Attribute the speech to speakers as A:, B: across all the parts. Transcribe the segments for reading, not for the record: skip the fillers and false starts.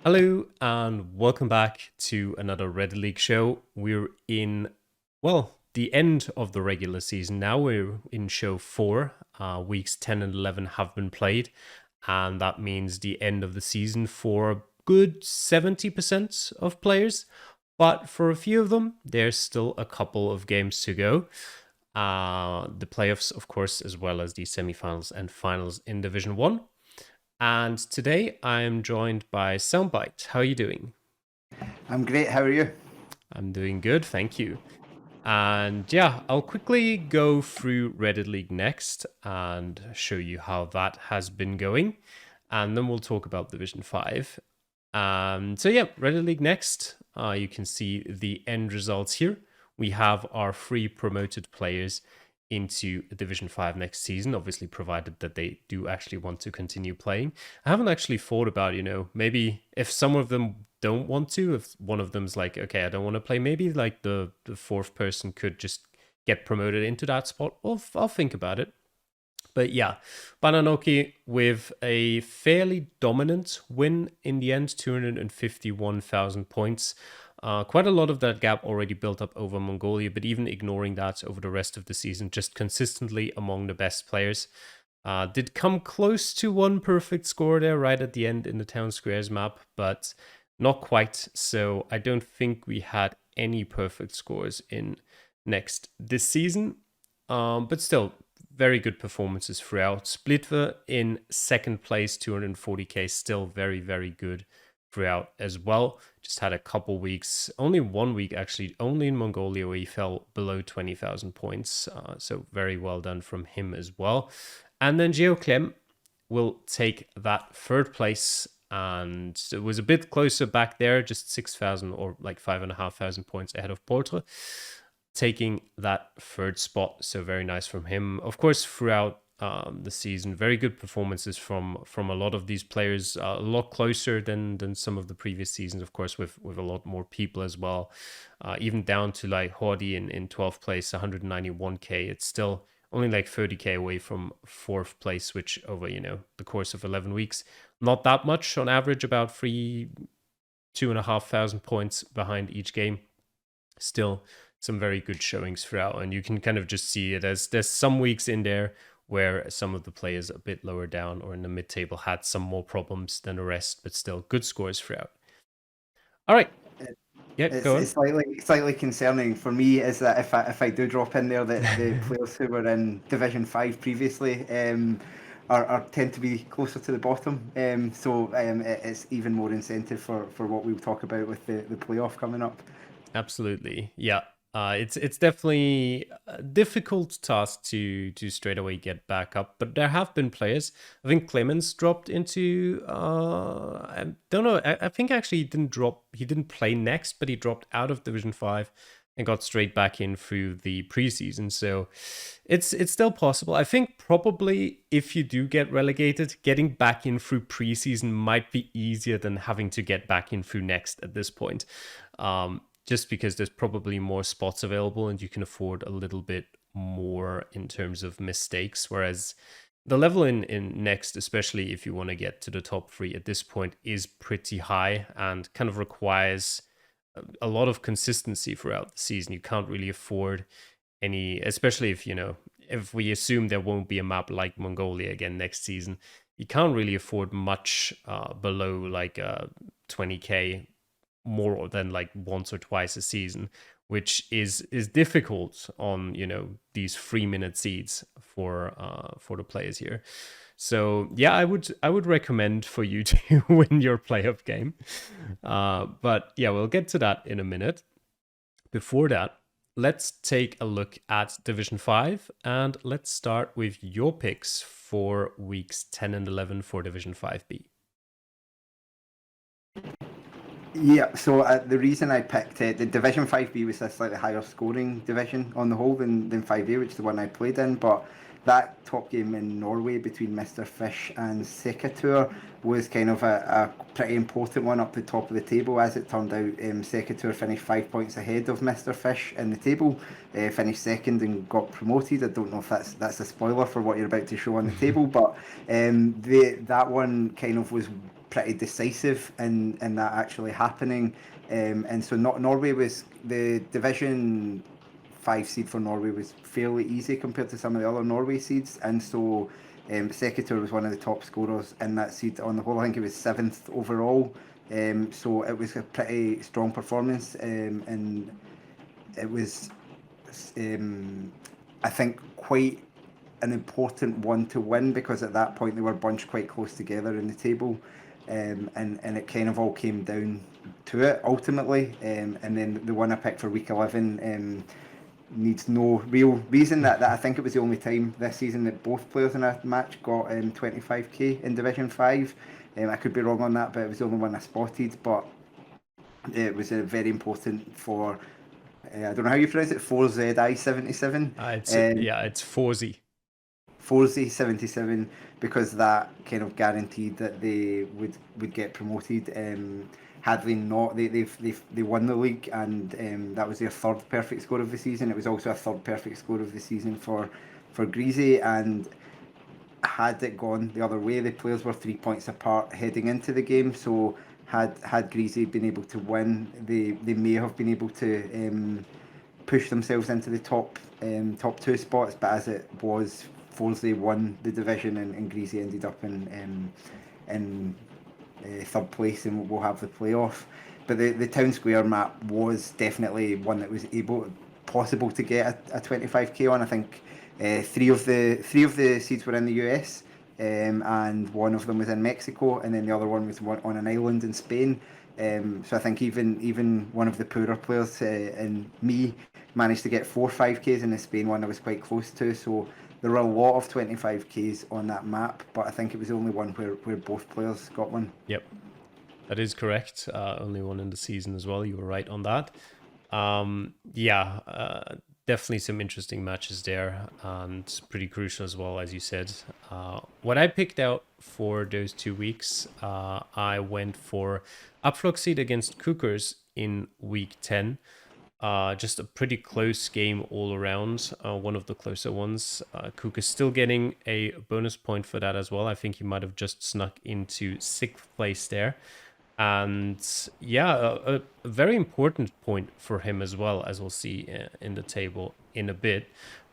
A: Hello and welcome back to another Reddit League show. We're in, well, the end of the regular season now. We're in show 4. Weeks 10 and 11 have been played, and that means the end of the season for a good 70% of players. But for a few of them, there's still a couple of games to go. The playoffs, of course, as well as the semifinals and finals in Division 1. And today I'm joined by Soundbite. How are you doing?
B: I'm great. How are you?
A: I'm doing good, thank you. And yeah, I'll quickly go through Reddit League next and show you how that has been going. And then we'll talk about Division 5. So yeah, Reddit League next. You can see the end results here. We have our 3 promoted players into Division 5 next season, obviously provided that they do actually want to continue playing. I haven't actually thought about, maybe if some of them don't want to, if one of them's like, okay, I don't want to play, maybe like the 4th person could just get promoted into that spot. I'll think about it. But yeah, Bananoki with a fairly dominant win in the end, 251,000 points. Quite a lot of that gap already built up over Mongolia, but even ignoring that over the rest of the season, just consistently among the best players. Did come close to one perfect score there right at the end in the town squares map, but not quite. So I don't think we had any perfect scores in next this season. But still, very good performances throughout. Splitver in 2nd place, 240k, still very, very good throughout as well. Just had a couple weeks, only 1 week actually, only in Mongolia where he fell below 20,000 points. So very well done from him as well. And then Geoguessr will take that 3rd place, and it was a bit closer back there, just 6,000 or like 5,500 points ahead of Portre, taking that 3rd spot. So very nice from him. Of course, throughout the season, very good performances from a lot of these players, a lot closer than some of the previous seasons, of course, with a lot more people as well. Even down to like Hordy in 12th place, 191k. It's still only like 30k away from 4th place, which over the course of 11 weeks, not that much on average, about 2,500 points behind each game. Still some very good showings throughout, and you can kind of just see it as there's some weeks in there where some of the players a bit lower down or in the mid-table had some more problems than the rest, but still good scores throughout. All right. Yeah, go on.
B: It's slightly concerning for me is that if I do drop in there, that the players who were in Division 5 previously are tend to be closer to the bottom. It's even more incentive for what we'll talk about with the playoff coming up.
A: Absolutely. Yeah. It's definitely a difficult task to straight away get back up, but there have been players. I think Clemens dropped into I don't know. I think actually he didn't play next, but he dropped out of Division 5 and got straight back in through the preseason. So it's still possible. I think probably if you do get relegated, getting back in through preseason might be easier than having to get back in through next at this point. Just because there's probably more spots available and you can afford a little bit more in terms of mistakes. Whereas the level in next, especially if you want to get to the top 3 at this point, is pretty high and kind of requires a lot of consistency throughout the season. You can't really afford any, especially if we assume there won't be a map like Mongolia again next season, you can't really afford much below like 20k more than like once or twice a season, which is difficult on these 3-minute seeds for the players here. So yeah, I would recommend for you to win your playoff game, but yeah, we'll get to that in a minute. Before that, let's take a look at Division 5, and let's start with your picks for weeks 10 and 11 for Division 5B.
B: Yeah, so the reason I picked the Division 5B was a slightly higher scoring division on the whole than 5A, which is the one I played in, but that top game in Norway between Mr. Fish and Sekatur was kind of a pretty important one up the top of the table. As it turned out, Sekatur finished 5 points ahead of Mr. Fish in the table, finished 2nd and got promoted. I don't know if that's a spoiler for what you're about to show on the table, but that one kind of was pretty decisive in that actually happening. And so Norway was the Division 5 seed for Norway was fairly easy compared to some of the other Norway seeds, and so Sekatur was one of the top scorers in that seed. On the whole, I think he was 7th overall. So it was a pretty strong performance, and it was, I think, quite an important one to win, because at that point they were bunched quite close together in the table, and it kind of all came down to it ultimately. And then the one I picked for week 11 needs no real reason. That I think it was the only time this season that both players in a match got 25k in Division 5. I could be wrong on that, but it was the only one I spotted. But it was very important for, I don't know how you pronounce it, 4ZI77.
A: It's 4Z.
B: 4Z77, because that kind of guaranteed that they would get promoted. Had they not, they won the league, and that was their 3rd perfect score of the season. It was also a 3rd perfect score of the season for Greasy, and had it gone the other way, the players were 3 points apart heading into the game. So had Greasy been able to win, they may have been able to push themselves into the top 2 spots. But as it was, Forsley won the division, and Greasy ended up in 3rd place, and we'll have the playoff. But the Town Square map was definitely one that was possible to get a 25k on. I think three of the seeds were in the US, and one of them was in Mexico, and then the other one was on an island in Spain. So I think even one of the poorer players and me managed to get 4 5Ks. In the Spain one I was quite close to. So there were a lot of 25Ks on that map, but I think it was only one where both players got one.
A: Yep, that is correct. Only one in the season as well. You were right on that. Definitely some interesting matches there, and pretty crucial as well, as you said. What I picked out for those 2 weeks, I went for Upfloxseed against Cookers in week 10. Just a pretty close game all around, one of the closer ones. Cook is still getting a bonus point for that as well. I think he might have just snuck into 6th place there. And yeah, a very important point for him as well, as we'll see in the table in a bit.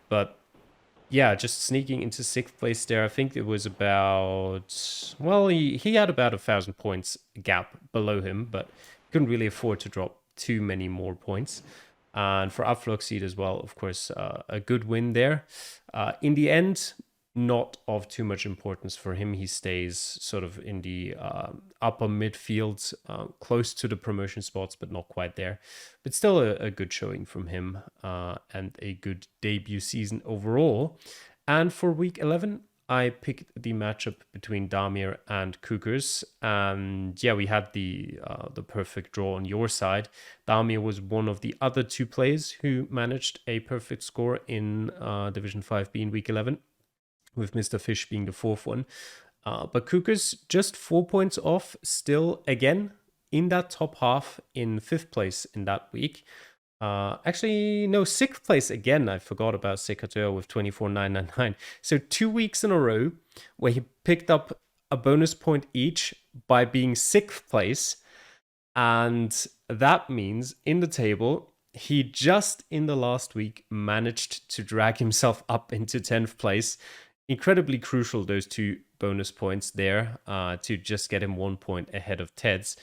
A: But yeah, just sneaking into 6th place there. I think it was about, well, he had about 1,000 points gap below him, but couldn't really afford to drop too many more points. And for Upfloxseed as well, of course, a good win there. In the end, not of too much importance for him. He stays sort of in the upper midfield, close to the promotion spots, but not quite there. But still a good showing from him, and a good debut season overall. And for week 11, I picked the matchup between Damir and Cougars, and yeah, we had the perfect draw on your side. Damir was one of the other 2 players who managed a perfect score in Division 5B in week 11, with Mr. Fish being the 4th one. But Cougars just 4 points off, still again in that top half, in 5th place in that week. Actually, no, 6th place again. I forgot about Sekatur with 24,999. So 2 weeks in a row where he picked up a bonus point each by being 6th place. And that means in the table, he just in the last week managed to drag himself up into 10th place. Incredibly crucial, those 2 bonus points there, to just get him 1 point ahead of Ted's,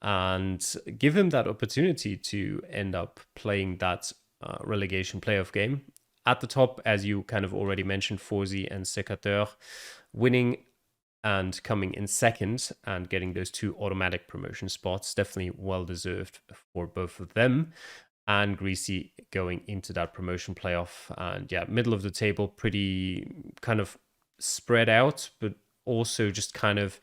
A: and give him that opportunity to end up playing that relegation playoff game. At the top, as you kind of already mentioned, Forzi and Sekatur winning and coming in 2nd and getting those 2 automatic promotion spots. Definitely well deserved for both of them. And Greasy going into that promotion playoff. And yeah, middle of the table, pretty kind of spread out, but also just kind of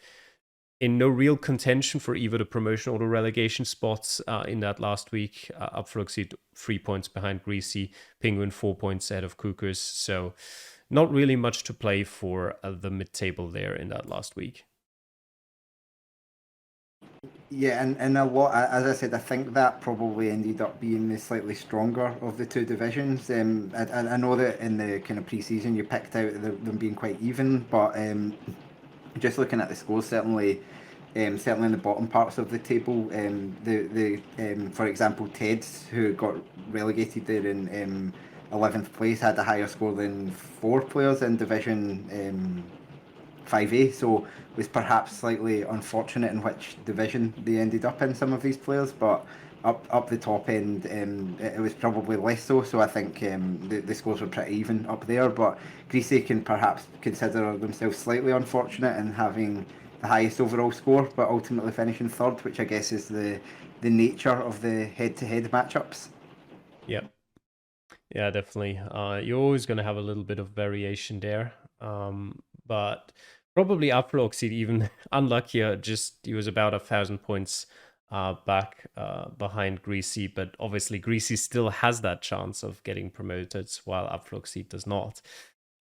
A: in no real contention for either the promotion or the relegation spots in that last week. Upfloxseed 3 points behind Greasy, Penguin 4 points ahead of Cougars. So not really much to play for the mid-table there in that last week.
B: Yeah, and a lot, as I said, I think that probably ended up being the slightly stronger of the 2 divisions. I know that in the kind of pre-season you picked out them being quite even, but just looking at the scores, certainly certainly in the bottom parts of the table. For example, Teds, who got relegated there in 11th place, had a higher score than 4 players in Division 5A, so was perhaps slightly unfortunate in which division they ended up in, some of these players, but up the top end, it was probably less so. So I think the scores were pretty even up there. But Greasy can perhaps consider themselves slightly unfortunate in having the highest overall score, but ultimately finishing third, which I guess is the nature of the head-to-head matchups.
A: Yep. Yeah, definitely. You're always going to have a little bit of variation there. But probably Afroxid even unluckier. Just he was about 1,000 points back behind Greasy, but obviously Greasy still has that chance of getting promoted, while Afroxid does not.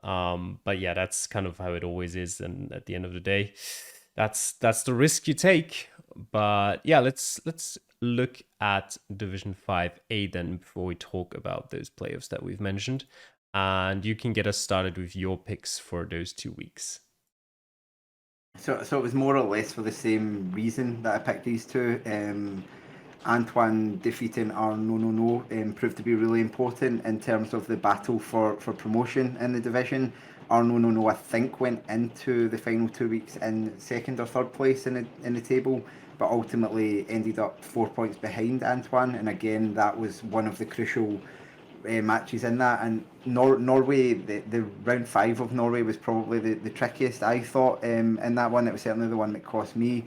A: But yeah, that's kind of how it always is, and at the end of the day, that's the risk you take. But yeah, let's look at Division 5A then before we talk about those playoffs that we've mentioned. And you can get us started with your picks for those 2 weeks.
B: So it was more or less for the same reason that I picked these two. Antoine defeating our No proved to be really important in terms of the battle for promotion in the division. Our No, I think, went into the final 2 weeks in second or third place in the table, but ultimately ended up 4 points behind Antoine. And again, that was one of the crucial matches in that. And Norway, the round 5 of Norway was probably the trickiest, I thought, in that one. It was certainly the one that cost me.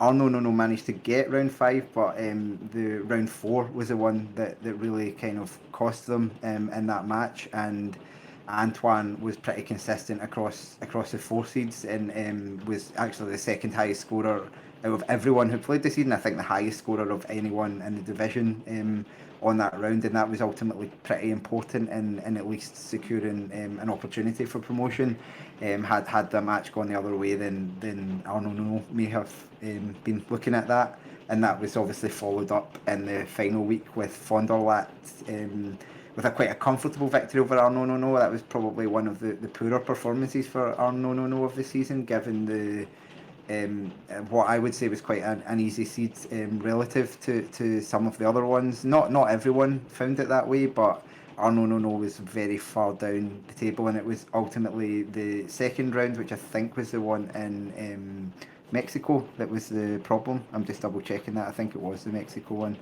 B: Arno no managed to get round 5, but the round 4 was the one that really kind of cost them in that match. And Antoine was pretty consistent across the 4 seeds, and was actually the second highest scorer out of everyone who played this season. I think the highest scorer of anyone in the division on that round, and that was ultimately pretty important in at least securing an opportunity for promotion. Had the match gone the other way, then Arno may have been looking at that, and that was obviously followed up in the final week with Fond-du-Lac with quite a comfortable victory over Arno No. That was probably one of the poorer performances for Arno No of the season, given the what I would say was quite an easy seed relative to some of the other ones. Not everyone found it that way, but Arno No was very far down the table, and it was ultimately the second round, which I think was the one in Mexico, that was the problem. I'm just double checking that. I think it was the Mexico one,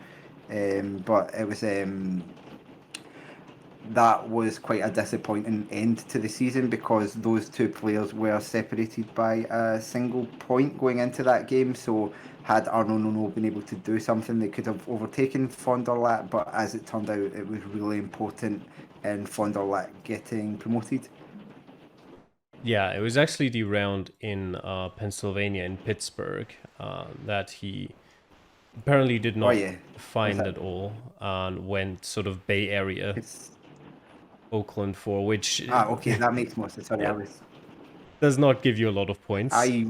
B: but it was. That was quite a disappointing end to the season, because those two players were separated by a single point going into that game. So had Arno No been able to do something, they could have overtaken Fond-du-Lac, but as it turned out, it was really important in Fond-du-Lac getting promoted.
A: Yeah, it was actually the round in Pennsylvania, in Pittsburgh, that he apparently did not find at all, and went sort of Bay Area. Oakland for, which
B: okay, that makes more sense. Sorry,
A: does not give you a lot of points.
B: I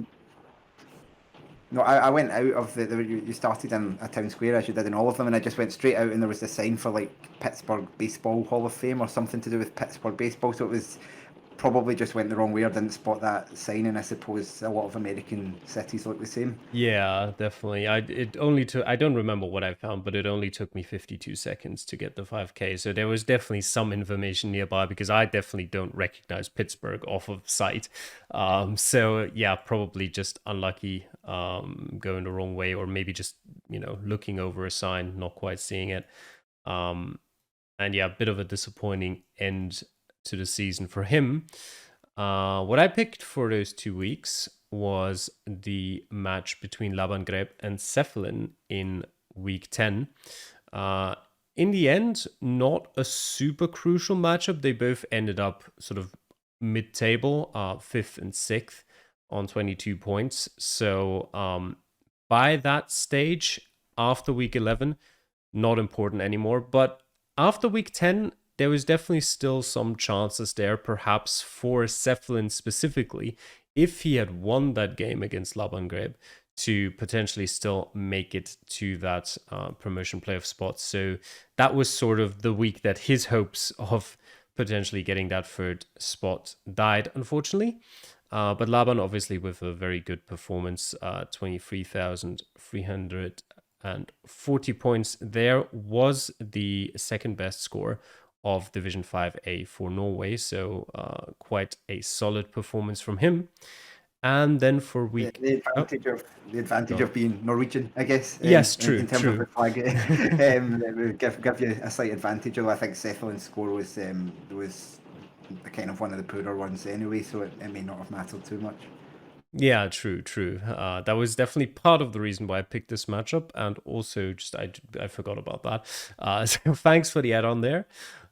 B: went out of you started in a town square, as you did in all of them, and I just went straight out, and there was a sign for like Pittsburgh Baseball Hall of Fame or something to do with Pittsburgh baseball. So it was probably just went the wrong way, or didn't spot that sign, and I suppose a lot of American cities look the same.
A: Yeah, definitely. It only took, I don't remember what I found, but it only took me 52 seconds to get the 5K. So there was definitely some information nearby, because I definitely don't recognize Pittsburgh off of sight. So yeah, probably just unlucky, going the wrong way, or maybe just, looking over a sign, not quite seeing it. And yeah, a bit of a disappointing end to the season for him. What I picked for those 2 weeks was the match between Laban Greb and Cephalin in week 10. In the end, not a super crucial matchup. They both ended up sort of mid-table, 5th and 6th on 22 points. So by that stage, after week 11, not important anymore. But after week 10, there was definitely still some chances there, perhaps for Cephalin specifically, if he had won that game against Laban Greb, to potentially still make it to that promotion playoff spot. So that was sort of the week that his hopes of potentially getting that third spot died, unfortunately. But Laban, obviously, with a very good performance, 23,340 points there, was the second best score of Division 5A for Norway. So quite a solid performance from him. And then for
B: The,
A: week...
B: the
A: Oh,
B: advantage of the
A: go
B: advantage
A: on.
B: of being Norwegian, I guess,
A: Yes,
B: in
A: true,
B: terms of
A: true.
B: the flag, it would give you a slight advantage. Although I think Sethling's score was the kind of one of the poorer ones anyway, so it may not have mattered too much.
A: Yeah, true, true. That was definitely part of the reason why I picked this matchup, and also just I forgot about that. So thanks for the add-on there.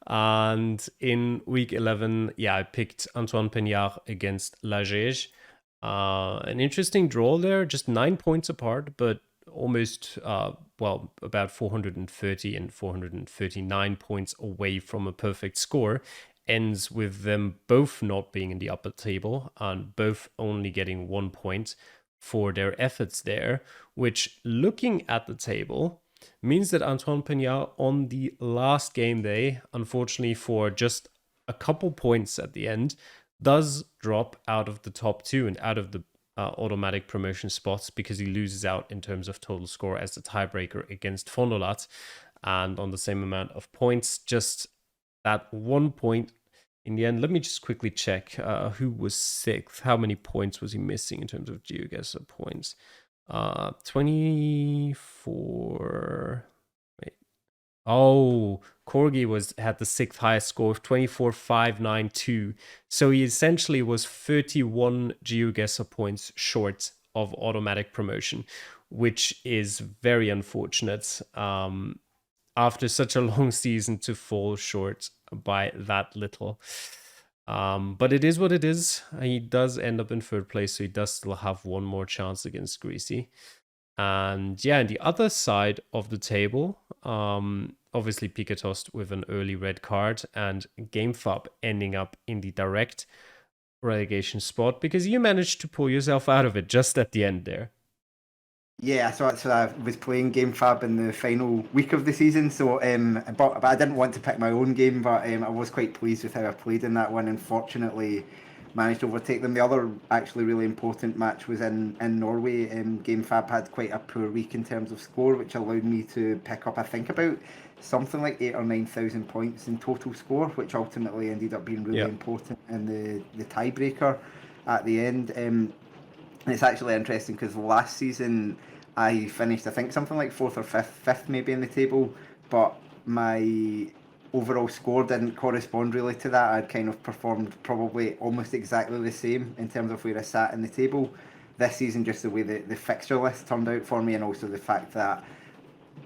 A: And in week 11, yeah, I picked Antoine Peñard against Lagege. An interesting draw there, just 9 points apart, but almost well, about 430 and 439 points away from a perfect score. Ends with them both not being in the upper table and both only getting 1 point for their efforts there, which, looking at the table, means that Antoine Peñard on the last game day, unfortunately for just a couple points at the end, does drop out of the top two and out of the automatic promotion spots because he loses out in terms of total score as the tiebreaker against Fondolat, and on the same amount of points, just that 1 point in the end. Let me just quickly check who was sixth. How many points was he missing in terms of Geoguessr points? 24. Wait. Oh, Corgi had the sixth highest score of 24,592. So he essentially was 31 Geoguessr points short of automatic promotion, which is very unfortunate. After such a long season to fall short by that little. But it is what it is. He does end up in third place, so he does still have one more chance against Greasy. And yeah, on the other side of the table, obviously Pikatost with an early red card and GameFab ending up in the direct relegation spot because you managed to pull yourself out of it just at the end there.
B: Yeah, so I was playing GameFab in the final week of the season, so but I didn't want to pick my own game, but I was quite pleased with how I played in that one, and fortunately managed to overtake them. The other actually really important match was in Norway. GameFab had quite a poor week in terms of score, which allowed me to pick up, I think, about something like 8,000 or 9,000 points in total score, which ultimately ended up being really important in the tiebreaker at the end. It's actually interesting because last season I finished, I think, something like fourth or fifth maybe in the table, but my overall score didn't correspond really to that. I'd kind of performed probably almost exactly the same in terms of where I sat in the table. This season, just the way the fixture list turned out for me, and also the fact that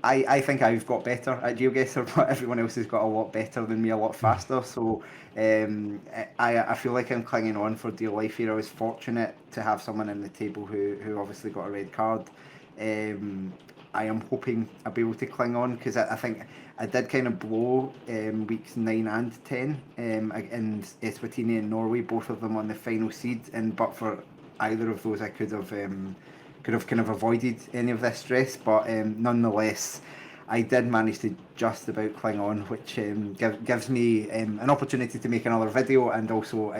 B: I think I've got better at Geoguessr, but everyone else has got a lot better than me, a lot faster. So I feel like I'm clinging on for dear life here. I was fortunate to have someone in the table who obviously got a red card. I am hoping I'll be able to cling on because I think I did kind of blow weeks 9 and 10 in Eswatini and Norway, both of them on the final seed. And but for either of those, I could have kind of avoided any of this stress, but nonetheless, I did manage to just about cling on, which gives me an opportunity to make another video and also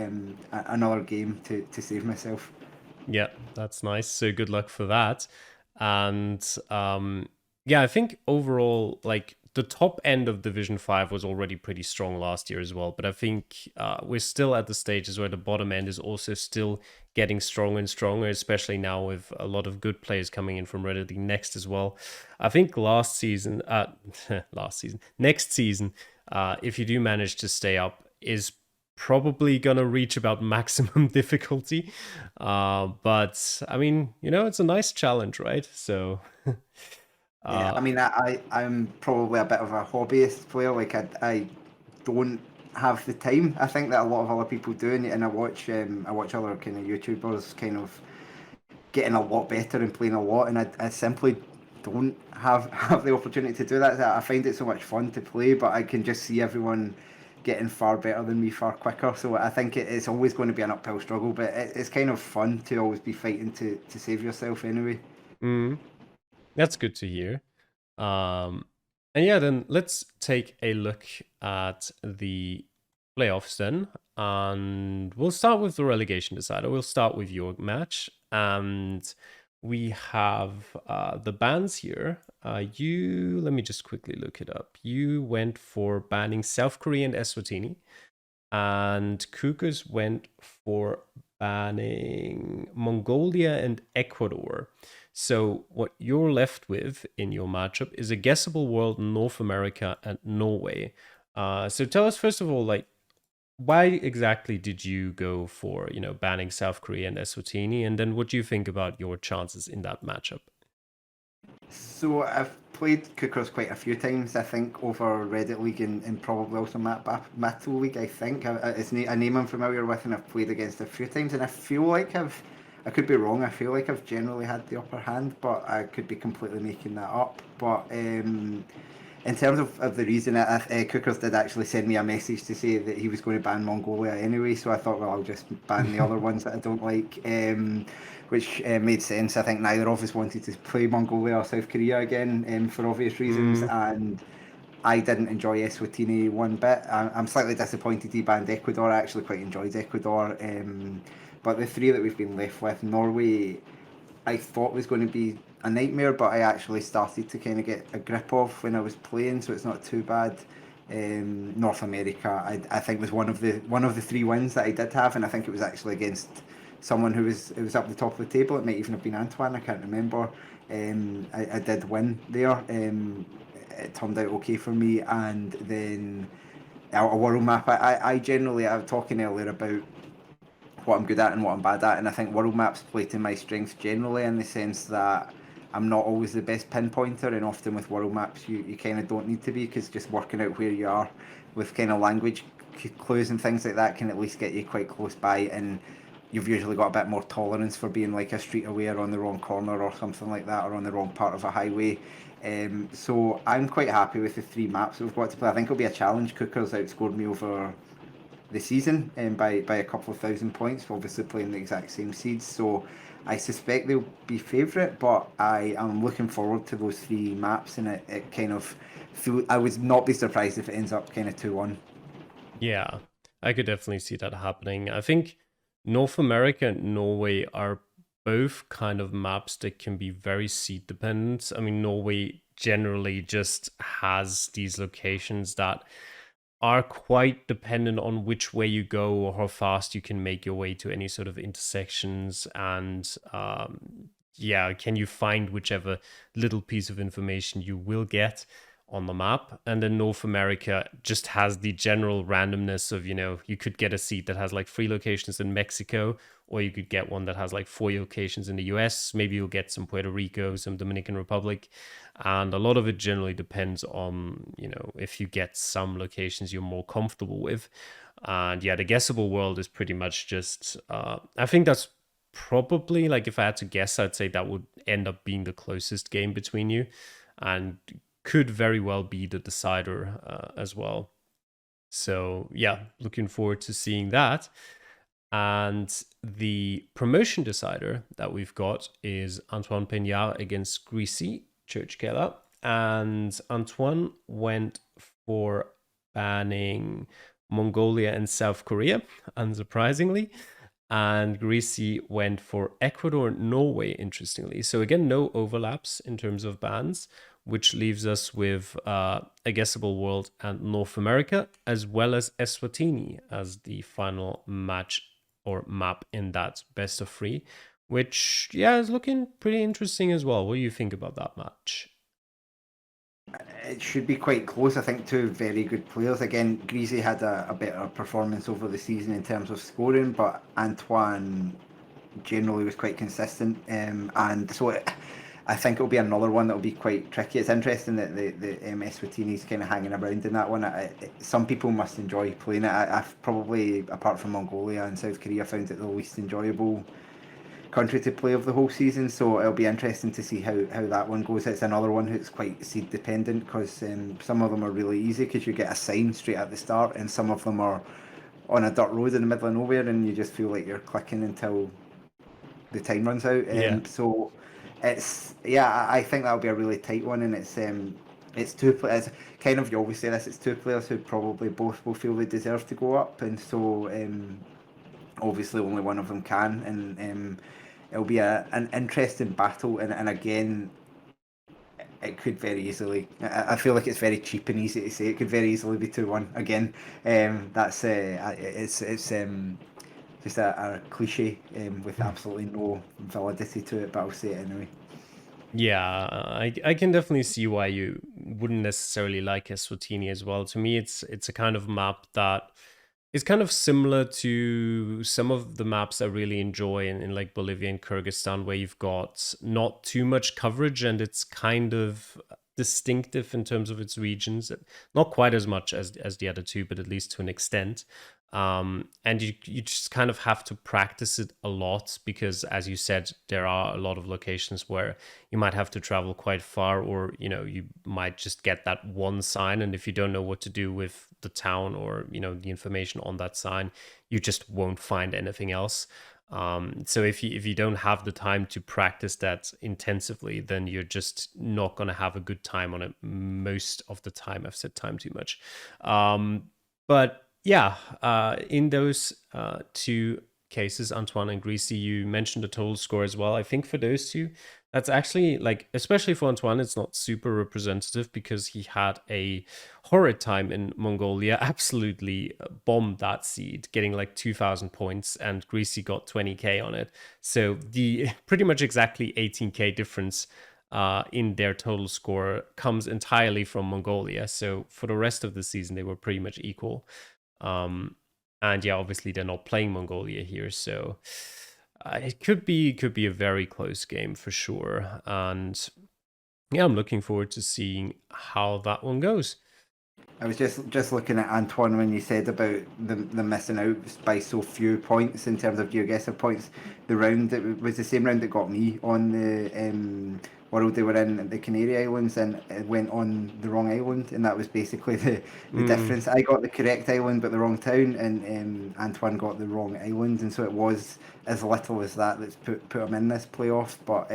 B: another game to save myself.
A: Yeah, that's nice. So good luck for that. And yeah, I think overall, like the top end of Division 5 was already pretty strong last year as well. But I think we're still at the stages where the bottom end is also still getting stronger and stronger, especially now with a lot of good players coming in from Reddit League next as well. I think next season, if you do manage to stay up, is probably gonna reach about maximum difficulty, but I mean, it's a nice challenge, right? So
B: Yeah, I mean, I'm probably a bit of a hobbyist player. Like I don't have the time. I think that a lot of other people do, and I watch other kind of YouTubers kind of getting a lot better and playing a lot, and I simply don't have the opportunity to do that. I find it so much fun to play, but I can just see everyone getting far better than me far quicker. So I think it's always going to be an uphill struggle, but it's kind of fun to always be fighting to save yourself anyway.
A: that's good to hear. And yeah, then let's take a look at the playoffs then, and we'll start with the relegation decider. We'll start with your match, and we have the bans here. Let me just quickly look it up. You went for banning South Korea and Eswatini, and Kukas went for banning Mongolia and Ecuador. So what you're left with in your matchup is a guessable world, North America, and Norway. So tell us first of all, like, why exactly did you go for, banning South Korea and Eswatini, and then what do you think about your chances in that matchup?
B: So I've played Cookers quite a few times, I think, over Reddit League and probably also Battle League, I think. It's a name I'm familiar with and I've played against a few times, and I feel like I could be wrong, I feel like I've generally had the upper hand, but I could be completely making that up. But in terms of the reason, Cookers did actually send me a message to say that he was going to ban Mongolia anyway, so I thought, well, I'll just ban the other ones that I don't like, which made sense. I think neither of us wanted to play Mongolia or South Korea again for obvious reasons, and I didn't enjoy Eswatini one bit. I'm slightly disappointed he banned Ecuador. I actually quite enjoyed Ecuador, but the three that we've been left with, Norway, I thought was going to be a nightmare, but I actually started to kind of get a grip of when I was playing, so it's not too bad. North America, I think was one of the three wins that I did have, and I think it was actually against someone who was up the top of the table. It might even have been Antoine. I can't remember. I did win there. It turned out okay for me, and then a world map. I generally, I was talking earlier about what I'm good at and what I'm bad at, and I think world maps play to my strengths generally in the sense that I'm not always the best pinpointer, and often with world maps you kind of don't need to be, because just working out where you are with kind of language clues and things like that can at least get you quite close by, and you've usually got a bit more tolerance for being like a street aware on the wrong corner or something like that, or on the wrong part of a highway. So I'm quite happy with the three maps we've got to play. I think it'll be a challenge. Cookers outscored me over the season by a couple of thousand points for obviously playing the exact same seeds. So I suspect they'll be favourite, but I am looking forward to those three maps, and it kind of I would not be surprised if it ends up kind of 2-1.
A: Yeah, I could definitely see that happening. I think North America and Norway are both kind of maps that can be very seed dependent. I mean, Norway generally just has these locations that are quite dependent on which way you go or how fast you can make your way to any sort of intersections. And yeah, can you find whichever little piece of information you will get on the map. And then North America just has the general randomness of, you could get a seat that has like 3 locations in Mexico, or you could get one that has like 4 locations in the US. Maybe you'll get some Puerto Rico, some Dominican Republic. And a lot of it generally depends on, if you get some locations you're more comfortable with. And yeah, the guessable world is pretty much just, I think that's probably, like, if I had to guess, I'd say that would end up being the closest game between you, and could very well be the decider as well. So yeah, looking forward to seeing that. And the promotion decider that we've got is Antoine Peñard against Greasy Churchkeller. And Antoine went for banning Mongolia and South Korea, unsurprisingly. And Greasy went for Ecuador and Norway, interestingly. So again, no overlaps in terms of bans, which leaves us with a guessable world and North America, as well as Eswatini as the final match or map in that best of 3, which, yeah, is looking pretty interesting as well. What do you think about that match?
B: It should be quite close. I think two very good players. Again, Greasy had a better performance over the season in terms of scoring, but Antoine generally was quite consistent. And so I think it'll be another one that'll be quite tricky. It's interesting that the Eswatini's kind of hanging around in that one. Some people must enjoy playing it. I've probably, apart from Mongolia and South Korea, found it the least enjoyable country to play of the whole season, so it'll be interesting to see how that one goes. It's another one that's quite seed dependent, because some of them are really easy because you get a sign straight at the start, and some of them are on a dirt road in the middle of nowhere and you just feel like you're clicking until the time runs out.
A: Yeah.
B: So it's, yeah, I think that'll be a really tight one, and it's it's two players. Kind of, you always say this. It's two players who probably both will feel they deserve to go up, and so obviously only one of them can, and it'll be an interesting battle. And again, it could very easily. I feel like it's very cheap and easy to say. It could very easily be 2-1 again. That's it's just a cliche with absolutely no validity to it, but I'll say it anyway.
A: Yeah, I can definitely see why you wouldn't necessarily like Eswatini as well. To me, it's a kind of map that is kind of similar to some of the maps I really enjoy in like Bolivia and Kyrgyzstan, where you've got not too much coverage and it's kind of distinctive in terms of its regions. Not quite as much as the other two, but at least to an extent. And you just kind of have to practice it a lot because, as you said, there are a lot of locations where you might have to travel quite far, or you might just get that one sign, and if you don't know what to do with the town or the information on that sign, you just won't find anything else. So if you don't have the time to practice that intensively, then you're just not gonna have a good time on it most of the time. I've said time too much. But yeah, in those two cases, Antoine and Greasy, you mentioned the total score as well. I think for those two, that's actually like, especially for Antoine, it's not super representative because he had a horrid time in Mongolia, absolutely bombed that seed, getting like 2,000 points, and Greasy got 20k on it. So the pretty much exactly 18k difference in their total score comes entirely from Mongolia. So for the rest of the season, they were pretty much equal. And yeah, obviously they're not playing Mongolia here, so it could be a very close game for sure. And yeah, I'm looking forward to seeing how that one goes.
B: I was just looking at Antoine when you said about the missing out by so few points in terms of Geoguessr points. The round that was the same round that got me on the world they were in, the Canary Islands, and it went on the wrong island, and that was basically the difference. I got the correct island but the wrong town, and Antoine got the wrong island, and so it was as little as that's put him in this playoff. But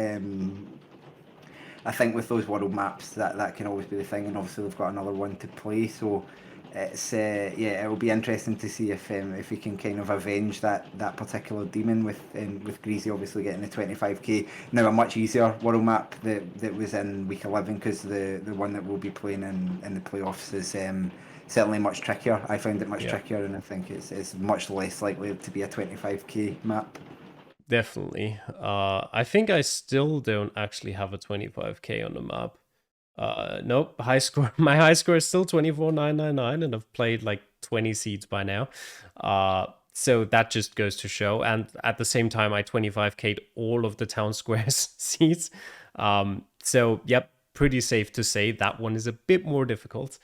B: I think with those world maps, that can always be the thing, and obviously we've got another one to play. So it's yeah, it will be interesting to see if we can kind of avenge that particular demon with Greasy obviously getting the 25k. Now a much easier world map that was in week 11, because the one that we'll be playing in the playoffs is certainly much trickier. I found it much trickier, and I think it's much less likely to be a 25k map.
A: Definitely. I think I still don't actually have a 25k on the map. Nope, high score. My high score is still 24,999, and I've played like 20 seeds by now. So that just goes to show. And at the same time, I 25k'd all of the town squares seeds. So yep, pretty safe to say that one is a bit more difficult.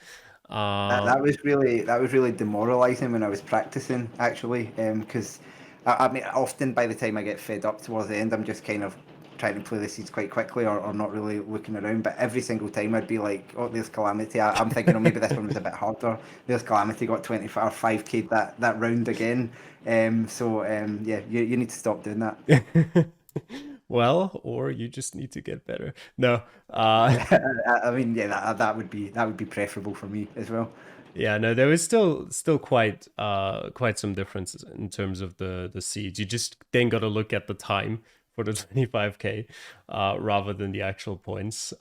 B: That was really demoralizing when I was practicing, actually, because I mean, often by the time I get fed up towards the end, I'm just kind of trying to play the seeds quite quickly, or not really looking around. But every single time I'd be like, oh, there's Calamity. I'm thinking, oh, maybe this one was a bit harder. There's Calamity, got 25 or 5k that round again. Yeah, you need to stop doing that.
A: Well, or you just need to get better. No.
B: I mean, yeah, that would be preferable for me as well.
A: Yeah, no, there is still quite some differences in terms of the seeds. You just then got to look at the time for the 25k rather than the actual points.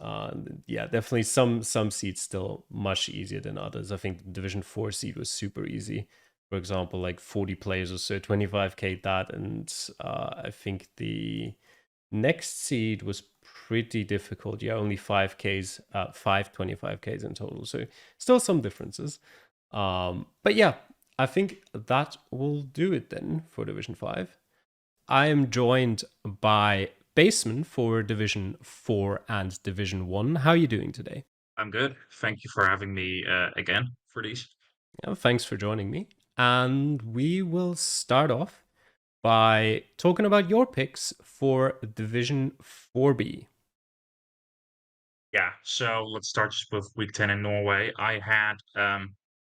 A: Yeah, definitely some seeds still much easier than others. I think the Division 4 seed was super easy. For example, like 40 players or so, 25k that, and I think the next seed was pretty difficult. Yeah, only 5Ks, 5 25Ks in total. So still some differences. But yeah, I think that will do it then for Division 5. I am joined by Bassman for Division 4 and Division 1. How are you doing today?
C: I'm good. Thank you for having me again for these.
A: Yeah, thanks for joining me. And we will start off by talking about your picks for Division 4B.
C: Yeah, so let's start just with week 10 in Norway. I had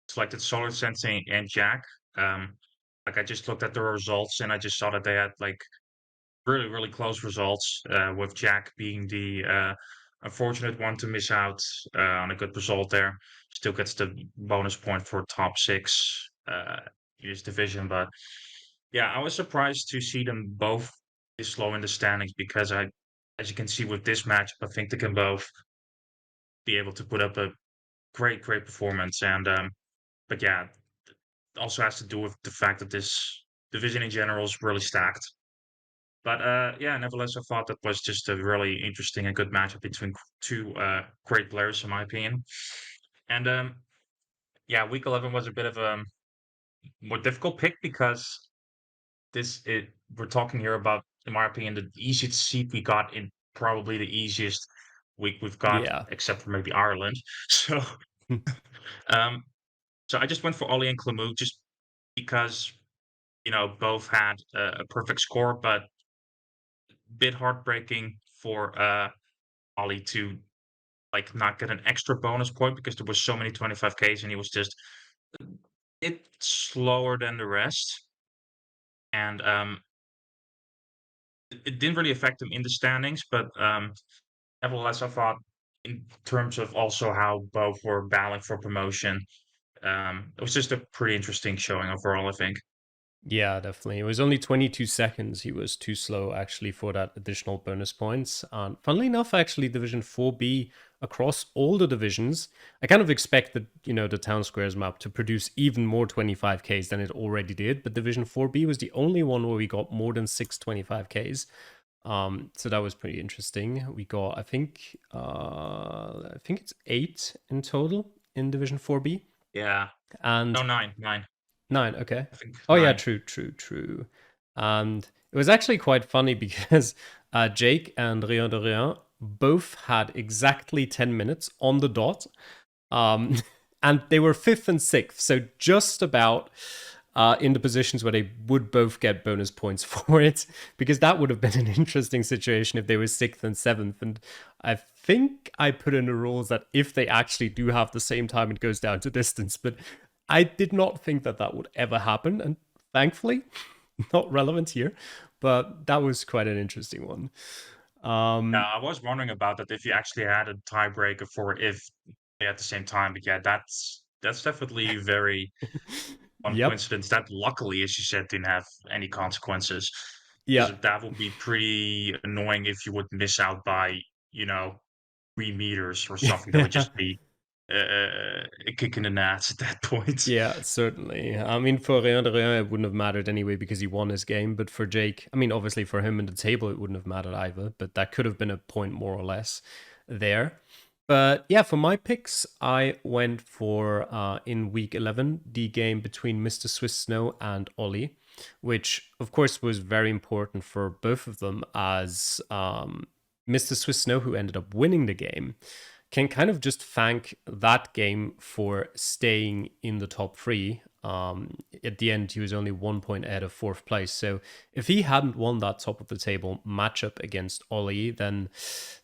C: selected Solar Sensing and Jack. Like I just looked at the results and I just saw that they had like really, really close results, with Jack being the unfortunate one to miss out on a good result there. Still gets the bonus point for top 6 in his division, but yeah, I was surprised to see them both this low in the standings because as you can see with this match, I think they can both be able to put up a great performance. And but yeah, it also has to do with the fact that this division in general is really stacked. But yeah, nevertheless, I thought that was just a really interesting and good matchup between two great players, in my opinion. And yeah, week 11 was a bit of a more difficult pick because we're talking here about, in my opinion, the easiest seed we got in probably the easiest week we've got,
A: Yeah.
C: except for maybe Ireland. So um, so I just went for Ollie and Klamu just because both had a perfect score, but bit heartbreaking for Ollie to like not get an extra bonus point because there was so many 25Ks and he was just it slower than the rest. And it didn't really affect him in the standings, but nevertheless, I thought in terms of also how both were battling for promotion, it was just a pretty interesting showing overall, I think.
A: Yeah, definitely. It was only 22 seconds. He was too slow actually for that additional bonus points. And funnily enough, actually, Division 4B across all the divisions, I kind of expected, the Town Squares map to produce even more 25Ks than it already did. But Division 4B was the only one where we got more than 6 25Ks. So that was pretty interesting. We got, I think it's 8 in total in Division 4B.
C: Yeah.
A: And
C: No, nine.
A: 9, okay.
C: I think
A: Oh yeah,
C: 9.
A: true. And it was actually quite funny because Jake and Rien de Rien both had exactly 10 minutes on the dot. And they were 5th and 6th, so just about in the positions where they would both get bonus points for it, because that would have been an interesting situation if they were 6th and 7th. And I think I put in the rules that if they actually do have the same time, it goes down to distance. But I did not think that that would ever happen, and thankfully, not relevant here. But that was quite an interesting one.
C: Yeah, I was wondering about that if you actually had a tiebreaker for if they at the same time. But yeah, that's definitely very one
A: Yep.
C: coincidence that luckily, as you said, didn't have any consequences.
A: Yeah.
C: Because that would be pretty annoying if you would miss out by, you know, 3 meters or something. That would just be a kick in the nuts at that point.
A: Yeah, certainly. I mean, for Rien de Rien, it wouldn't have mattered anyway because he won his game. But for Jake, I mean, obviously for him in the table, it wouldn't have mattered either. But that could have been a point more or less there. But yeah, for my picks, I went for, in week 11, the game between Mr. Swiss Snow and Ollie, which of course was very important for both of them as Mr. Swiss Snow, who ended up winning the game, can kind of just thank that game for staying in the top 3. At the end, he was only 1 point ahead of 4th place. So if he hadn't won that top of the table matchup against Ollie, then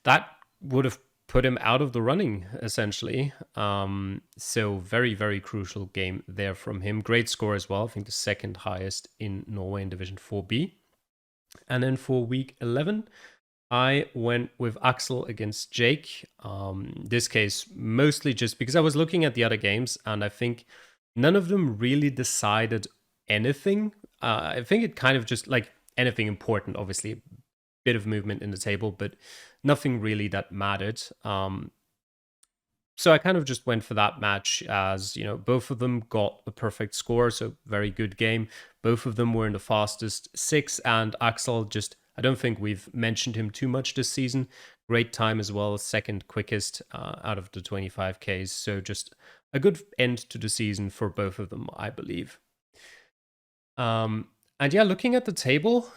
A: that would have put him out of the running, essentially. So very crucial game there from him. Great score as well. I think the second highest in Norway in Division 4B. And then for week 11, I went with Axel against Jake. This case, mostly just because I was looking at the other games and I think none of them really decided anything. I think it kind of just like anything important, obviously, a bit of movement in the table, but nothing really that mattered. So I kind of just went for that match as, both of them got a perfect score, so very good game. Both of them were in the fastest 6, and Axel just, I don't think we've mentioned him too much this season. Great time as well, second quickest out of the 25Ks. So just a good end to the season for both of them, I believe. And yeah, looking at the table,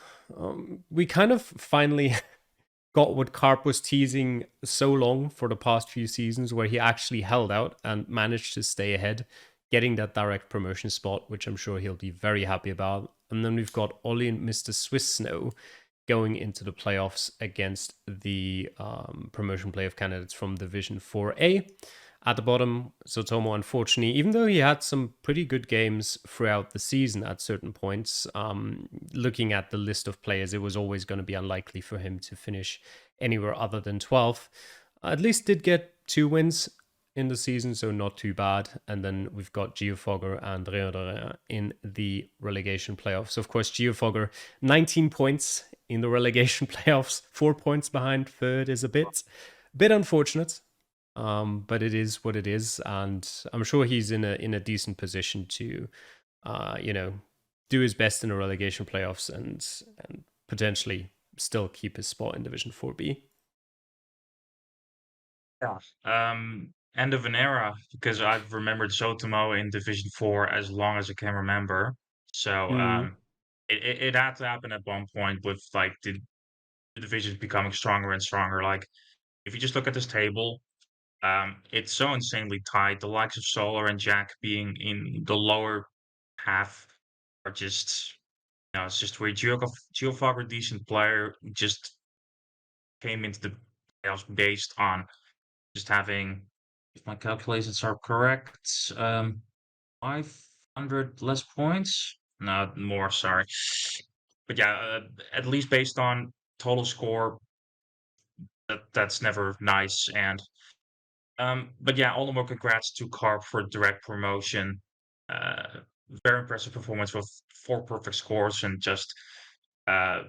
A: we kind of finally got what Karp was teasing so long for the past few seasons, where he actually held out and managed to stay ahead, getting that direct promotion spot, which I'm sure he'll be very happy about. And then we've got Ollie and Mr. Swiss Snow going into the playoffs against the promotion playoff candidates from Division 4A. At the bottom, Sotomo, unfortunately, even though he had some pretty good games throughout the season at certain points, looking at the list of players, it was always going to be unlikely for him to finish anywhere other than 12th. At least did get 2 wins in the season, so not too bad. And then we've got Geofogger and Reodore in the relegation playoffs. So of course, Geofogger, 19 points in the relegation playoffs, 4 points behind third is a bit unfortunate. But it is what it is, and I'm sure he's in a decent position to, do his best in the relegation playoffs and potentially still keep his spot in Division 4B.
C: Yeah. End of an era because I've remembered Sotomo in Division 4 as long as I can remember. So
A: Mm.
C: it had to happen at one point with like the divisions becoming stronger and stronger. Like if you just look at this table, it's so insanely tight. The likes of Solar and Jack being in the lower half are just, it's just weird. Geofog, a decent player, just came into the playoffs based on just having, if my calculations are correct, 500 less points. No, more, sorry. But yeah, at least based on total score, that's never nice. And but yeah, all the more congrats to Carp for direct promotion. Uh, very impressive performance with 4 perfect scores and just uh,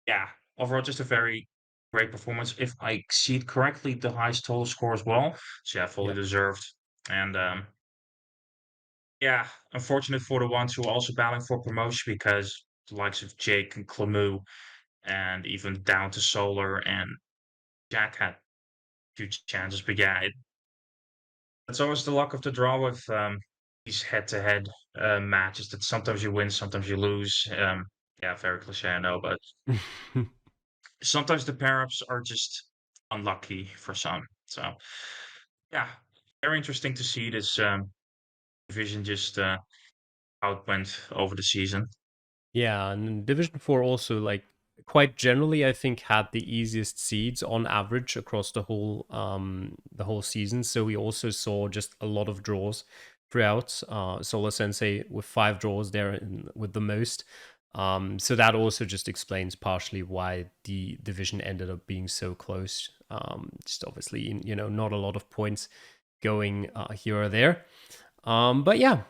C: yeah, overall just a very great performance. If I see it correctly, the highest total score as well. So yeah, fully
A: Yep.
C: deserved. And yeah, unfortunate for the ones who are also battling for promotion because the likes of Jake and Clamu and even down to Solar and Jack had huge chances. But yeah, it's always the luck of the draw with these head-to-head matches that sometimes you win, sometimes you lose. Yeah, very cliche, I know, but sometimes the pair-ups are just unlucky for some. So yeah, very interesting to see this division just how it went over the season.
A: Yeah, and Division 4 also, like, quite generally, I think, had the easiest seeds on average across the whole season. So we also saw just a lot of draws throughout. Solar Sensei with 5 draws there with the most. So that also just explains partially why the division ended up being so close. Just obviously, not a lot of points going here or there. But yeah,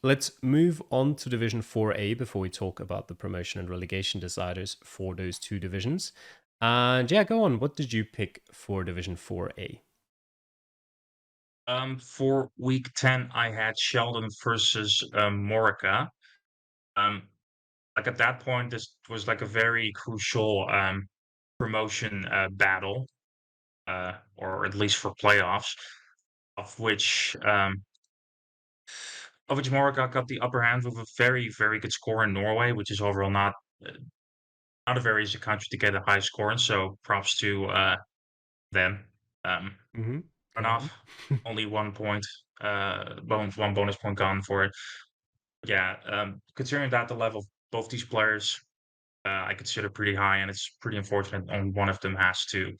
A: let's move on to Division 4A before we talk about the promotion and relegation deciders for those two divisions. And yeah, go on. What did you pick for Division 4A?
C: For week 10, I had Sheldon versus Morica. Um, like at that point, this was like a very crucial promotion battle, or at least for playoffs, of which um, Morica got the upper hand with a very, very good score in Norway, which is overall uh, not a very easy country to get a high score in. So props to them. Um,
A: Mm-hmm.
C: Run
A: Go on.
C: off only 1 point, one bonus point gone for it. Yeah, considering that the level of both these players, I consider pretty high, and it's pretty unfortunate on one of them has to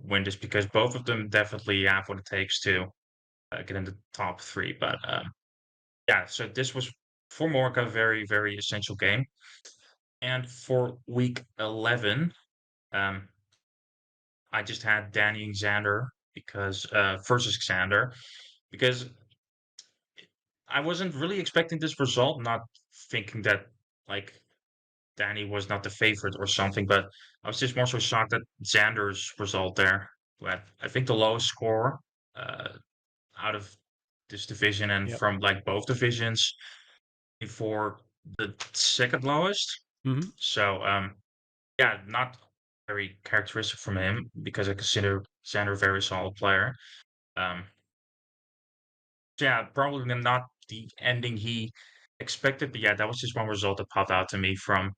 C: win this because both of them definitely have what it takes to get in the top 3. But yeah, so this was for Morka a very, very essential game. And for week 11, um, I just had Danny and Xander because versus Xander because I wasn't really expecting this result, not thinking that like Danny was not the favorite or something, but I was just more so shocked at Xander's result there. Who had, I think, the lowest score uh, out of this division and
A: Yep.
C: from like both divisions before the second lowest.
A: Mm-hmm.
C: So yeah, not very characteristic from him because I consider Xander a very solid player. Um, yeah, probably not the ending he expected, but yeah, that was just one result that popped out to me from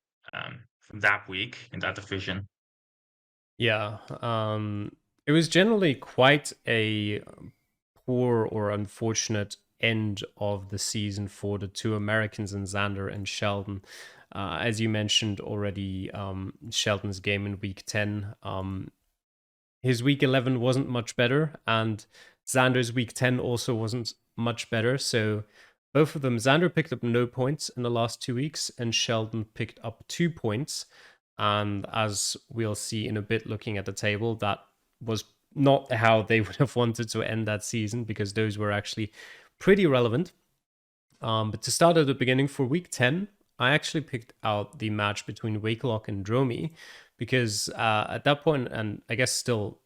C: that week in that division.
A: Yeah. It was generally quite a poor or unfortunate end of the season for the two Americans in Xander and Sheldon. As you mentioned already, Sheldon's game in week 10, his week 11 wasn't much better, and Xander's week 10 also wasn't much better. So both of them, Xander picked up no points in the last 2 weeks, and Sheldon picked up 2 points. And as we'll see in a bit, looking at the table, that was not how they would have wanted to end that season, because those were actually pretty relevant. But to start at the beginning, for week 10, I actually picked out the match between Wakelock and Dromi, because at that point, and I guess still,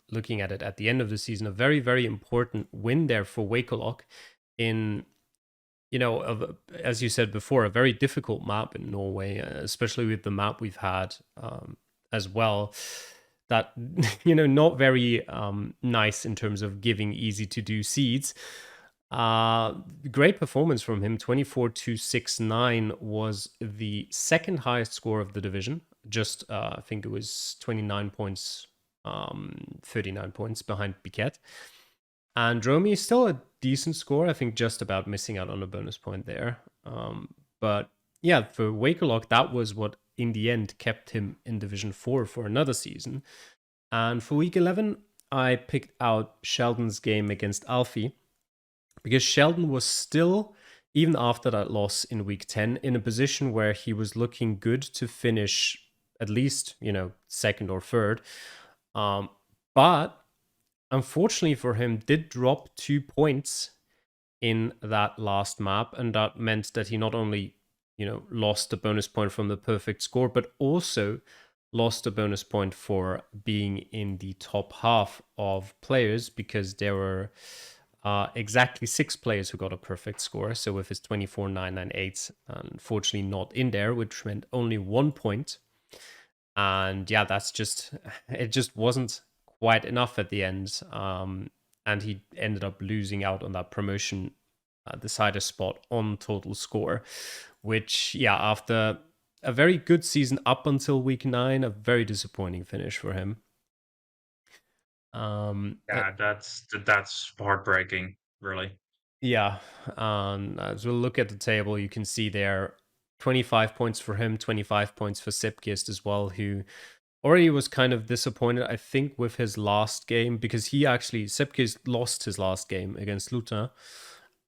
A: looking at it at the end of the season, a very, very important win there for Wakelock in, as you said before, a very difficult map in Norway, especially with the map we've had as well. That, not very nice in terms of giving easy to do seeds. Great performance from him. 24,269 was the second highest score of the division. Just, I think it was 29 points, 39 points behind Biquet. And Dromi is still a decent score. I think just about missing out on a bonus point there. But yeah, for Wakelock, that was what in the end kept him in Division 4 for another season. And for week 11, I picked out Sheldon's game against Alfie, because Sheldon was still, even after that loss in week 10, in a position where he was looking good to finish at least, second or third. But unfortunately for him, did drop 2 points in that last map, and that meant that he not only, lost the bonus point from the perfect score, but also lost a bonus point for being in the top half of players, because there were exactly 6 players who got a perfect score. So with his 24,998, unfortunately not in there, which meant only 1 point. And yeah, it just wasn't quite enough at the end. And he ended up losing out on that promotion decider spot on total score, which, yeah, after a very good season up until week 9, a very disappointing finish for him.
C: Yeah, that's heartbreaking, really.
A: Yeah, as we look at the table, you can see there 25 points for him, 25 points for Sipkist as well, who already was kind of disappointed, I think, with his last game, because Sipkist lost his last game against Lutin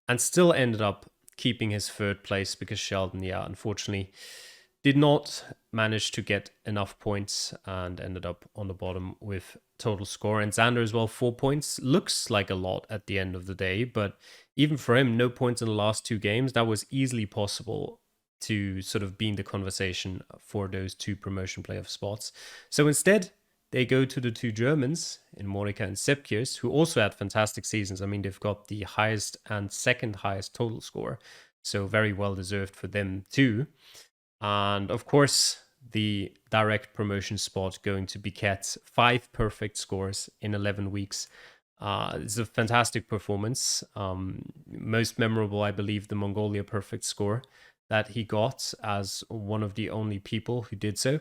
A: and still ended up keeping his third place, because Sheldon, yeah, unfortunately did not manage to get enough points and ended up on the bottom with total score. And Xander as well, 4 points. Looks like a lot at the end of the day, but even for him, no points in the last 2 games. That was easily possible to sort of be in the conversation for those 2 promotion playoff spots. So instead, they go to the 2 Germans in Monika and Sepkirs, who also had fantastic seasons. I mean, they've got the highest and second highest total score, so very well deserved for them too. And of course, the direct promotion spot going to Biquet, 5 perfect scores in 11 weeks. It's a fantastic performance. Most memorable, I believe, the Mongolia perfect score that he got as one of the only people who did so.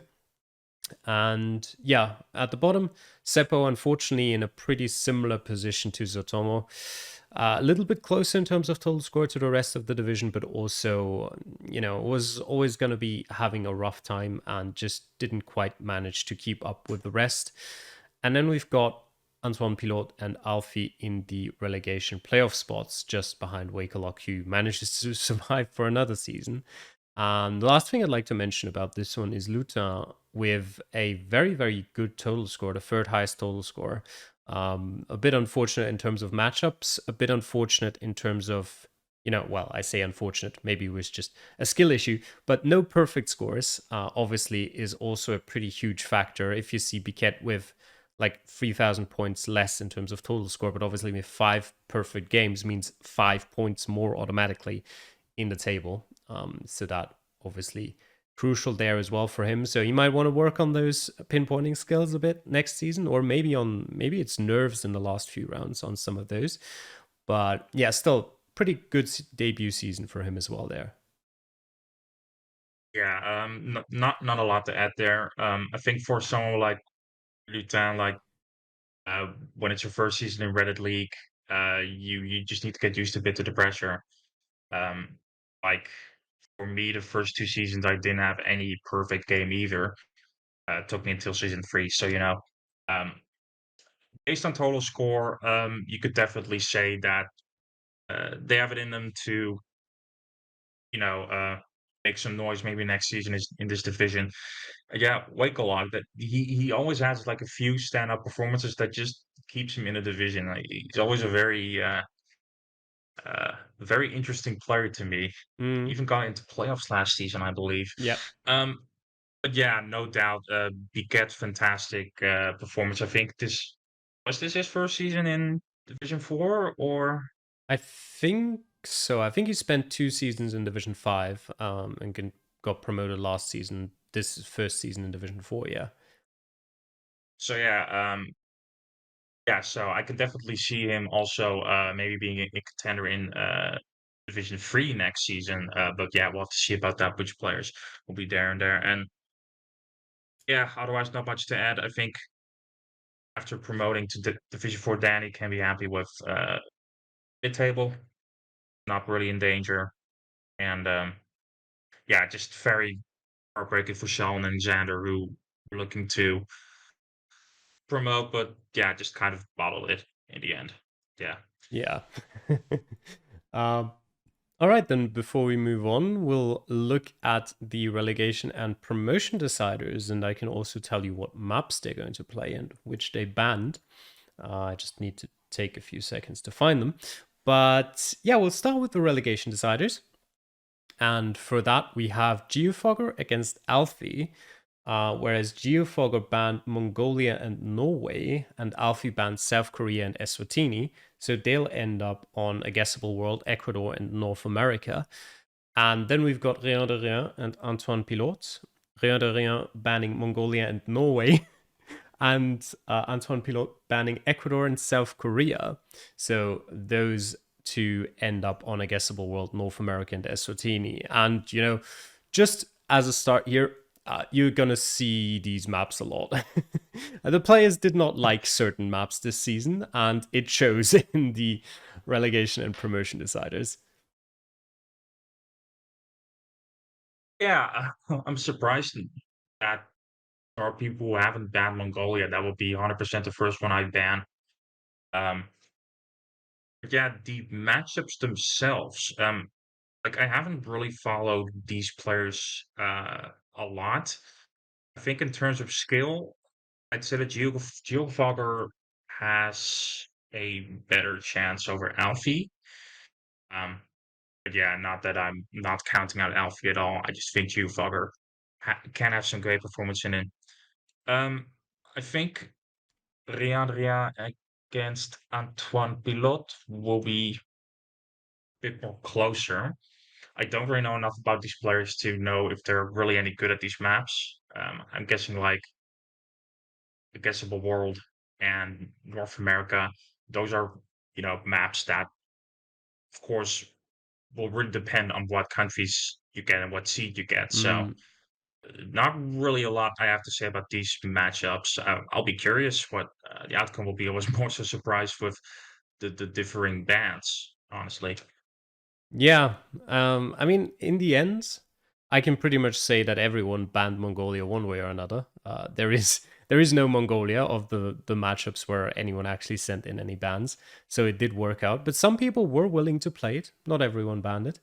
A: And yeah, at the bottom, Seppo, unfortunately, in a pretty similar position to Zotomo. A little bit closer in terms of total score to the rest of the division, but also, was always going to be having a rough time and just didn't quite manage to keep up with the rest. And then we've got Antoine Pilot and Alfie in the relegation playoff spots, just behind Wakelock, who manages to survive for another season. The last thing I'd like to mention about this one is Lutin with a very, very good total score, the third highest total score. A bit unfortunate in terms of matchups, a bit unfortunate in terms of, I say unfortunate, maybe it was just a skill issue, but no perfect scores, obviously, is also a pretty huge factor. If you see Biquet with like 3,000 points less in terms of total score, but obviously with 5 perfect games means 5 points more automatically in the table. So that obviously crucial there as well for him. So you might want to work on those pinpointing skills a bit next season, or maybe it's nerves in the last few rounds on some of those. But yeah, still pretty good debut season for him as well there.
C: Yeah, not a lot to add there. I think for someone like Lutin, like when it's your first season in Reddit League, you just need to get used a bit to the pressure. Like for me, the first 2 seasons I didn't have any perfect game either. It took me until season 3. So um, based on total score, you could definitely say that they have it in them to, you know, make some noise maybe next season is in this division. Yeah, Wakelog, that he always has like a few stand-up performances that just keeps him in the division. Like, he's always a very interesting player to me.
A: Mm,
C: Even got into playoffs last season, I believe.
A: yeah.
C: Um, but yeah, no doubt, Biquet's fantastic performance. I think this was this his first season in Division Four, or
A: I think so. I think he spent 2 seasons in Division 5 and got promoted last season. This is first season in Division 4, yeah.
C: so yeah. Yeah, so I could definitely see him also maybe being a contender in Division 3 next season. But yeah, we'll have to see about that, which players will be there and there. And yeah, otherwise, not much to add. I think after promoting to Division 4, Danny can be happy with mid-table, not really in danger. And yeah, just very heartbreaking for Sean and Xander, who were looking to promote, but yeah, just kind of bottled it in the end. Yeah.
A: Yeah. um, all right, then before we move on, we'll look at the relegation and promotion deciders, and I can also tell you what maps they're going to play and which they banned. I just need to take a few seconds to find them. But yeah, we'll start with the relegation deciders. And for that, we have Geofogger against Alfie, whereas Geofogger banned Mongolia and Norway, and Alfie banned South Korea and Eswatini. So they'll end up on a guessable world, Ecuador and North America. And then we've got Rien de Rien and Antoine Pilote. Rien de Rien banning Mongolia and Norway, and Antoine Pilote banning Ecuador and South Korea. So those two end up on a guessable world, North America and Eswatini. And, you know, just as a start here, you're going to see these maps a lot. The players did not like certain maps this season, and it shows in the relegation and promotion deciders.
C: Yeah, I'm surprised that there are people who haven't banned Mongolia. That would be 100% the first one I'd ban. Um, but yeah, the matchups themselves, like I haven't really followed these players a lot. I think in terms of skill, I'd say that Geofogger has a better chance over Alfie. Um, but yeah, not that I'm not counting out Alfie at all. I just think Geofogger can have some great performance in it. Um, I think Riandria against Antoine Pilote will be a bit more closer. I don't really know enough about these players to know if they're really any good at these maps. I'm guessing like the Guessable World and North America, those are, maps that, of course, will really depend on what countries you get and what seed you get. So,
A: Mm,
C: not really a lot I have to say about these matchups. I'll be curious what the outcome will be. I was more so surprised with the differing bands, honestly.
A: yeah, I mean, in the end, I can pretty much say that everyone banned Mongolia one way or another. There is no Mongolia of the matchups where anyone actually sent in any bans, so it did work out. But some people were willing to play it. Not everyone banned it.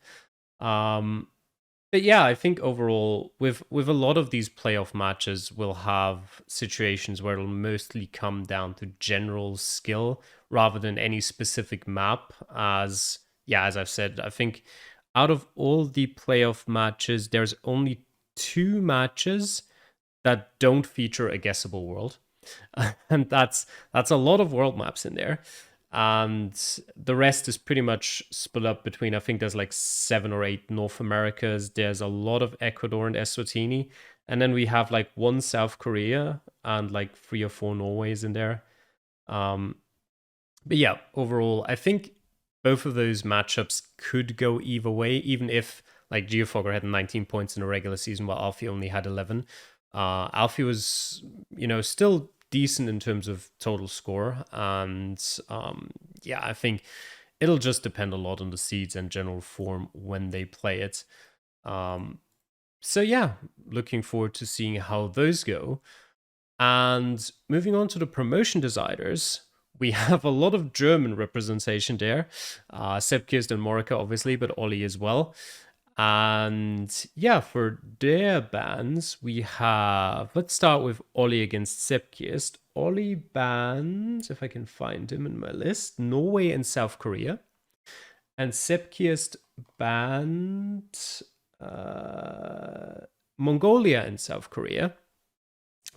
A: Um, but yeah, I think overall, with a lot of these playoff matches, we'll have situations where it'll mostly come down to general skill rather than any specific map. As yeah, as I've said, I think out of all the playoff matches, there's only 2 matches that don't feature a guessable world, and that's a lot of world maps in there. And the rest is pretty much split up between, I think there's like 7 or 8 North Americas. There's a lot of Ecuador and Eswatini, and then we have like 1 South Korea and like 3 or 4 Norways in there. Um, but yeah, overall, I think both of those matchups could go either way, even if like Geofogger had 19 points in a regular season while Alfie only had 11. Alfie was, still decent in terms of total score. And yeah, I think it'll just depend a lot on the seeds and general form when they play it. So yeah, looking forward to seeing how those go. And moving on to the promotion deciders, we have a lot of German representation there. Sepp Kirst and Morica, obviously, but Ollie as well. And yeah, for their bans, we have, let's start with Ollie against Sepkiest. Ollie banned, if I can find him in my list, Norway and South Korea. And Sepkiest banned Mongolia and South Korea,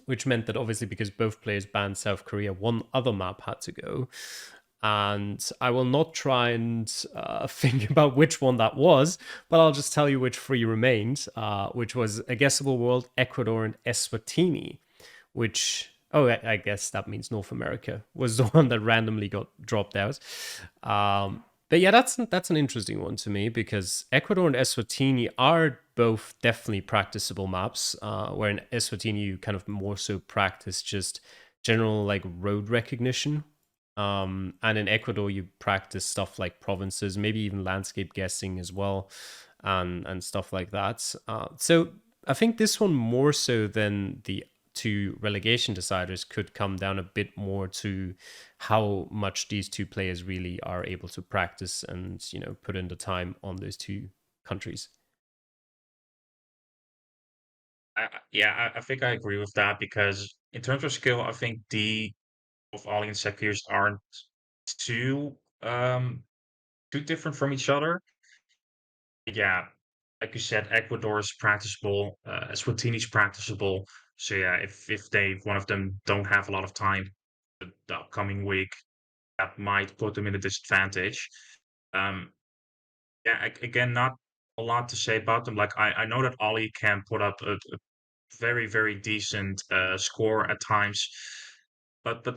A: which meant that obviously because both players banned South Korea, one other map had to go. And I will not try and think about which one that was, but I'll just tell you which three remained, which was A Guessable World, Ecuador, and Eswatini, which, I guess that means North America, was the one that randomly got dropped out. But yeah, that's an interesting one to me, because Ecuador and Eswatini are both definitely practicable maps, where in Eswatini you kind of more so practice just general like road recognition. And in Ecuador, you practice stuff like provinces, maybe even landscape guessing as well, and stuff like that. So I think this one more so than the two relegation deciders could come down a bit more to how much these two players really are able to practice and put in the time on those two countries.
C: I think I agree with that, because in terms of skill, I think both Ollie and Sekirs aren't too too different from each other. Yeah, like you said, Ecuador is practicable, Eswatini's practicable. So yeah, if one of them don't have a lot of time the upcoming week, that might put them in a disadvantage. Um, yeah, again, not a lot to say about them. Like I know that Ollie can put up a very, very decent score at times, but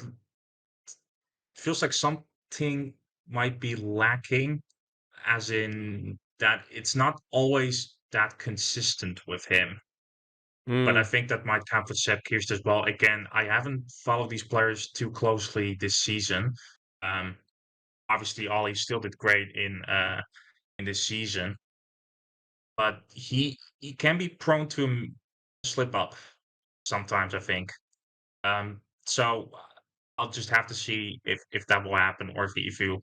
C: feels like something might be lacking, as in that it's not always that consistent with him. But I
A: Mm,
C: think that might count for Sepp Kirst as well. Again, I haven't followed these players too closely this season. Um, Obviously, Ollie still did great in this season, but he can be prone to slip up sometimes, I think. So I'll just have to see if that will happen, or if he'll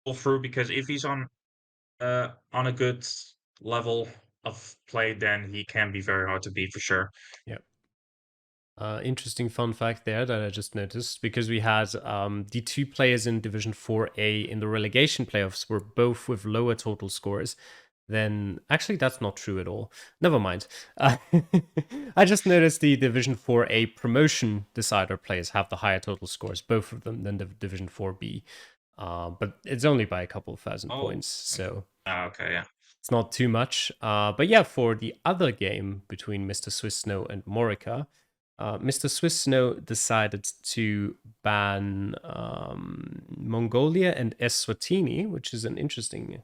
C: pull through. Because if he's on a good level of play, then he can be very hard to beat for sure.
A: yeah. Interesting fun fact there that I just noticed, because we had the two players in Division 4A in the relegation playoffs were both with lower total scores. Then actually, that's not true at all. Never mind. I just noticed the Division 4A promotion decider players have the higher total scores, both of them, than the Division 4B. But it's only by a couple of thousand
C: Oh,
A: points, so
C: okay, yeah.
A: it's not too much. But yeah, for the other game between Mr. Swiss Snow and Morica, Mr. Swiss Snow decided to ban Mongolia and Eswatini, which is an interesting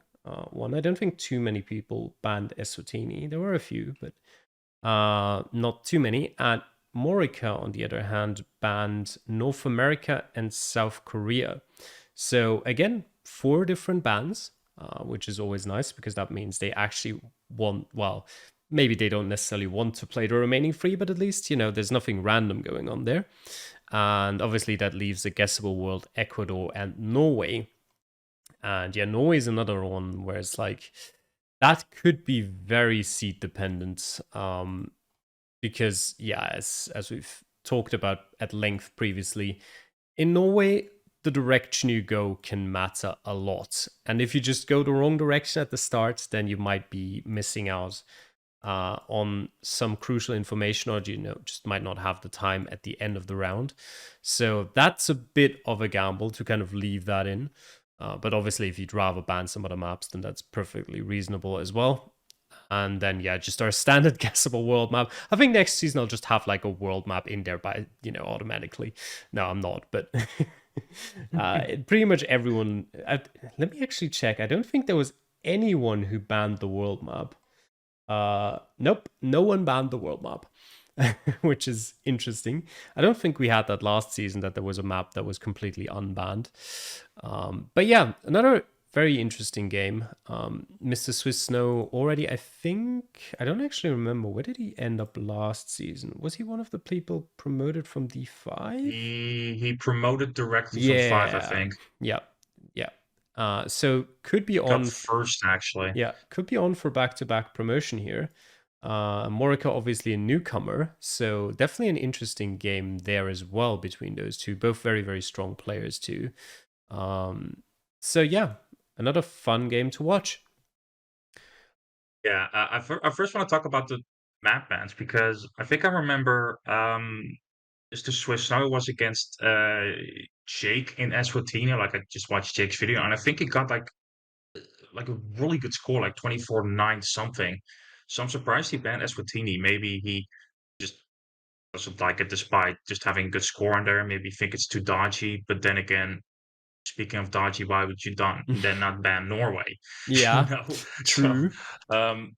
A: one. I don't think too many people banned Eswatini. There were a few, but not too many. And Morica, on the other hand, banned North America and South Korea. So again, 4 different bans, which is always nice, because that means they actually want, well, maybe they don't necessarily want to play the remaining 3, but at least, there's nothing random going on there. And obviously that leaves A Guessable World, Ecuador, and Norway. And yeah, Norway is another one where it's like, that could be very seed dependent. Because yeah, as we've talked about at length previously, in Norway, the direction you go can matter a lot. And if you just go the wrong direction at the start, then you might be missing out on some crucial information, or just might not have the time at the end of the round. So that's a bit of a gamble to kind of leave that in. But obviously, if you'd rather ban some other maps, then that's perfectly reasonable as well. And then, yeah, just our standard guessable world map. I think next season I'll just have like a world map in there by, automatically. No, I'm not, but pretty much everyone. Let me actually check. I don't think there was anyone who banned the world map. Nope, no one banned the world map, which is interesting. I don't think we had that last season, that there was a map that was completely unbanned. But yeah, another very interesting game. Mr. Swiss Snow already, I don't actually remember, where did he end up last season? Was he one of the people promoted from D5?
C: He promoted directly from 5, I
A: Yeah,
C: think.
A: yeah, yeah. So could be
C: Got
A: on.
C: first, actually.
A: Yeah, could be on for back-to-back promotion here. Morica, obviously a newcomer, so definitely an interesting game there as well between those two. Both very, very strong players too. So yeah, another fun game to watch.
C: Yeah, I first want to talk about the map bans because I think I remember is the Swiss Snow was against Jake in Eswatini. Like I just watched Jake's video, and I think he got like a really good score, like 24-9 something. So I'm surprised he banned Eswatini. Maybe he just doesn't like it despite just having a good score on there. Maybe think it's too dodgy. But then again, speaking of dodgy, why would you then not ban Norway? You
A: Yeah,
C: know? So
A: true.
C: um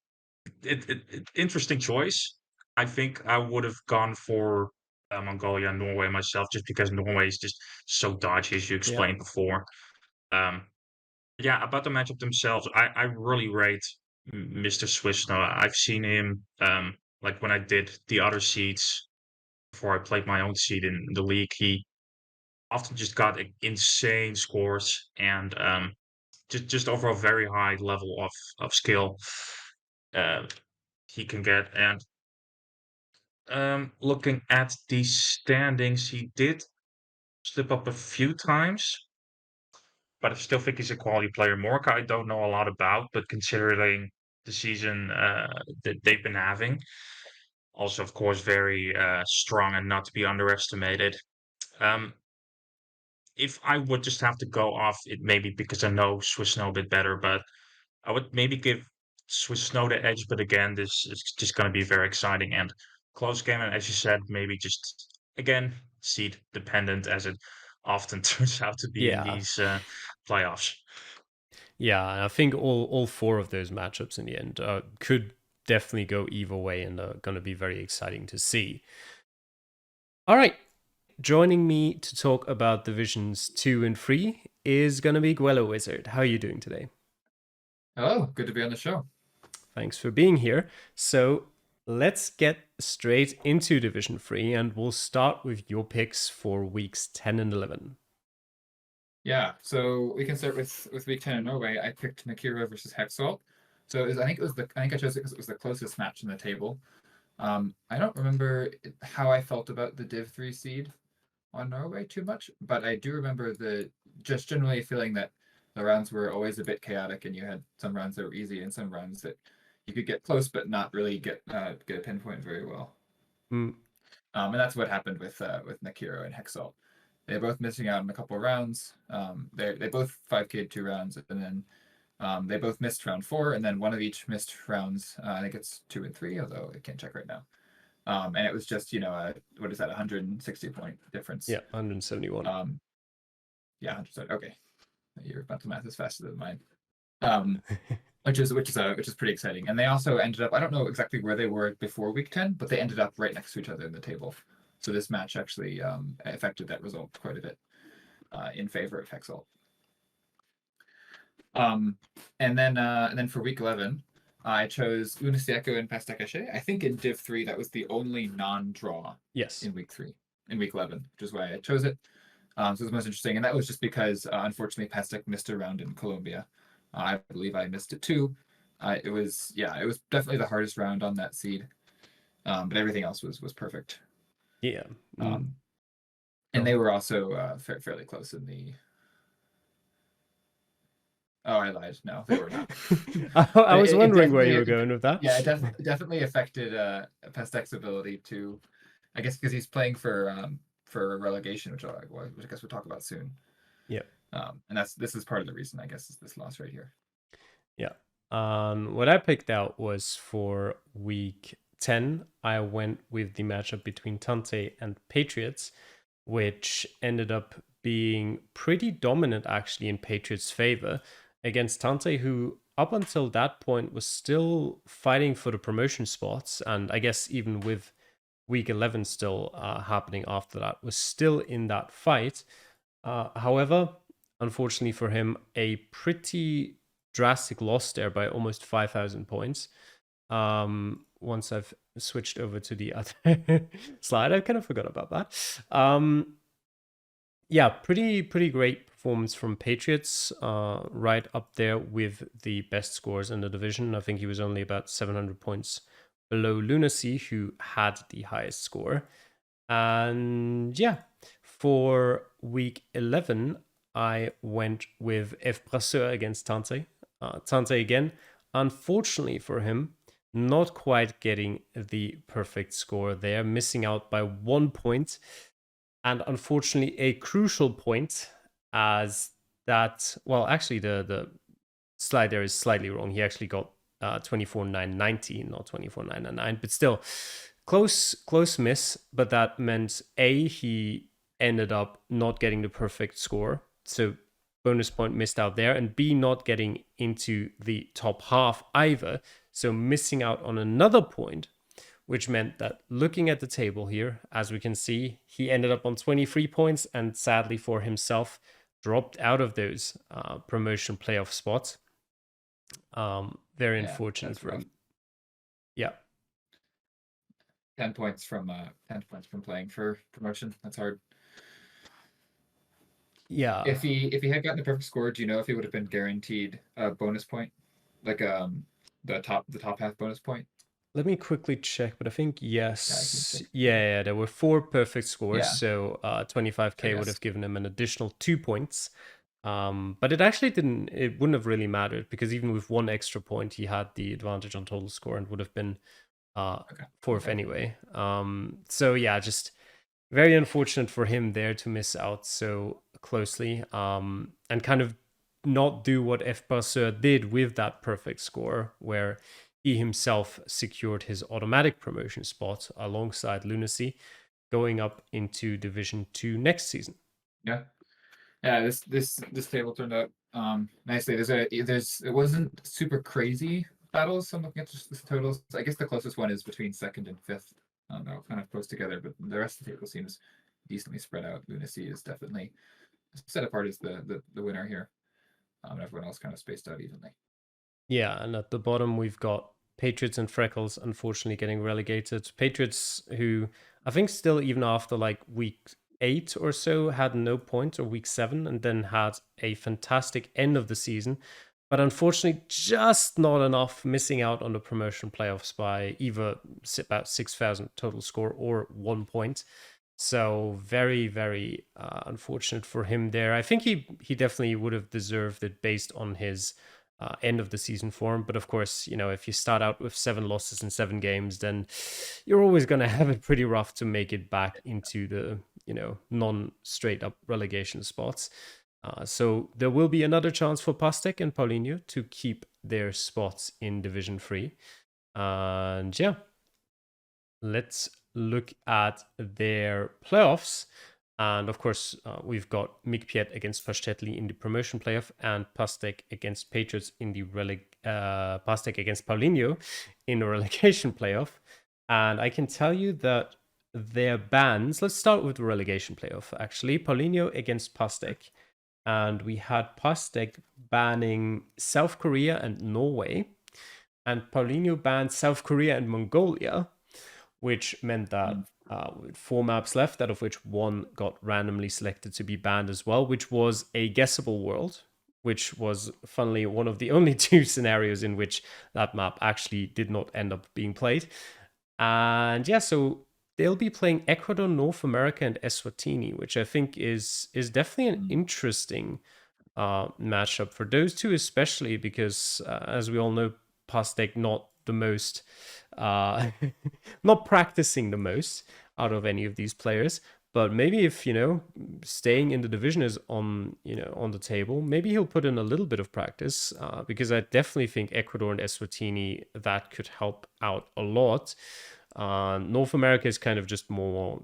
C: interesting choice. I think I would have gone for Mongolia and Norway myself, just because Norway is just so dodgy, as you
A: Yeah.
C: explained before. Um, yeah, about the matchup themselves, I really rate Mr. Swiss now. I've seen him like when I did the other seeds before I played my own seed in the league. He often just got insane scores and just overall very high level of skill uh, he can get. And looking at the standings, he did slip up a few times, but I still think he's a quality player. Morka, I don't know a lot about, but considering the season that they've been having, also of course very strong and not to be underestimated. Um, if I would just have to go off it, maybe because I know Swiss Snow a bit better, but I would maybe give Swiss Snow the edge. But again, this is just going to be very exciting and close game. And as you said, maybe just again seed dependent, as it often turns out to be in
A: Yeah.
C: these playoffs.
A: Yeah, and I think all four of those matchups in the end could definitely go either way and are going to be very exciting to see. All right, joining me to talk about divisions 2 and 3 is going to be Gweilowizard. How are you doing today?
D: Hello, good to be on the show.
A: Thanks for being here. So let's get straight into Division 3, and we'll start with your picks for weeks 10 and 11.
D: Yeah, so we can start with week 10 in Norway. I picked Nakira versus Hexalt. So I think I chose it because it was the closest match in the table. I don't remember how I felt about the Div 3 seed on Norway too much, but I do remember just generally feeling that the rounds were always a bit chaotic, and you had some rounds that were easy and some rounds that you could get close but not really get a pinpoint very well.
A: Mm.
D: And that's what happened with Nakira and Hexalt. They're both missing out on a couple of rounds. They both 5K'd 2 rounds, and then they both missed round 4, and then one of each missed rounds. I think it's 2 and 3, although I can't check right now. And it was just what is that, 160 point difference?
A: Yeah, 171.
D: Yeah, 100. Okay, your mental math is faster than mine. Which is pretty exciting. And they also ended up, I don't know exactly where they were before week 10, but they ended up right next to each other in the table. So this match actually affected that result quite a bit in favor of Hexalt. And then for week 11, I chose Unisieko and Pastakashe. I think in Div 3 that was the only non-draw.
A: Yes.
D: In week 11, which is why I chose it. So it was most interesting, and that was just because unfortunately Pastek missed a round in Colombia. I believe I missed it too. It was definitely the hardest round on that seed, but everything else was perfect.
A: Yeah.
D: And they were also fairly close in the. Oh, I lied. No, they were not.
A: I was wondering where you were going with that.
D: Yeah, it definitely affected Pastek's ability to, I guess, because he's playing for relegation, which I guess we'll talk about soon.
A: Yeah.
D: And this is part of the reason, I guess, is this loss right here.
A: Yeah. What I picked out was for week 10, I went with the matchup between Tante and Patriots, which ended up being pretty dominant actually in Patriots' favor against Tante, who up until that point was still fighting for the promotion spots, and I guess even with week 11 still happening after that, was still in that fight. However, unfortunately for him, a pretty drastic loss there by almost 5,000 points. Once I've switched over to the other slide, I kind of forgot about that. Yeah, pretty great performance from Patriots, right up there with the best scores in the division. I think he was only about 700 points below Lunacy, who had the highest score. And yeah, for week 11, I went with F. Brasseur against Tante. Tante again, unfortunately for him, not quite getting the perfect score there, missing out by 1 point. And unfortunately, a crucial point, as that, well, actually, the slide there is slightly wrong. He actually got 24,990, not 24,999, but still close miss. But that meant A, he ended up not getting the perfect score, so bonus point missed out there, and B, not getting into the top half either, so missing out on another point, which meant that looking at the table here, as we can see, he ended up on 23 points and sadly for himself dropped out of those promotion playoff spots. Very unfortunate for him. Yeah.
D: 10 points from playing for promotion. That's hard.
A: Yeah.
D: If he had gotten a perfect score, do you know if he would have been guaranteed a bonus point, like the top half bonus point?
A: Let me quickly check, but I think yes. Yeah, there were 4 perfect scores, so 25k would have given him an additional 2 points. But it actually wouldn't have really mattered, because even with 1 extra point, he had the advantage on total score and would have been fourth anyway. So yeah, just very unfortunate for him there to miss out so closely, and kind of not do what F. Brasseur did with that perfect score, where he himself secured his automatic promotion spot alongside Lunacy, going up into Division 2 next season.
D: Yeah. This table turned out nicely. It wasn't super crazy battles. I'm looking at just the totals. I guess the closest one is between 2nd and 5th. I don't know, kind of close together, but the rest of the table seems decently spread out. Lunacy is definitely set apart as the winner here. And everyone else kind of spaced out evenly.
A: Yeah, and at the bottom we've got Patriots and Freckles unfortunately getting relegated. Patriots, who I think still even after like week 8 or so had no points, or week 7, and then had a fantastic end of the season, but unfortunately just not enough, missing out on the promotion playoffs by either about 6,000 total score or 1 point. So very, very unfortunate for him there. I think he definitely would have deserved it based on his end of the season form. But of course, if you start out with 7 losses in 7 games, then you're always going to have it pretty rough to make it back into the, non-straight up relegation spots. So there will be another chance for Pastek and Paulinho to keep their spots in Division 3. And yeah, let's look at their playoffs. And of course, we've got Mikpiet against Verstetli in the promotion playoff, and Pastek against Patriots in the Pastek against Paulinho in the relegation playoff. And I can tell you that their bans, let's start with the relegation playoff, actually. Paulinho against Pastek. And we had Pastek banning South Korea and Norway, and Paulinho banned South Korea and Mongolia, which meant that with 4 maps left, out of which 1 got randomly selected to be banned as well, which was a guessable world, which was, funnily, one of the only 2 scenarios in which that map actually did not end up being played. And yeah, so they'll be playing Ecuador, North America, and Eswatini, which I think is definitely an interesting matchup for those 2, especially because, as we all know, Pastek not the most, not practicing the most out of any of these players. But maybe if, staying in the division is on the table, maybe he'll put in a little bit of practice, because I definitely think Ecuador and Eswatini, that could help out a lot. North America is kind of just more,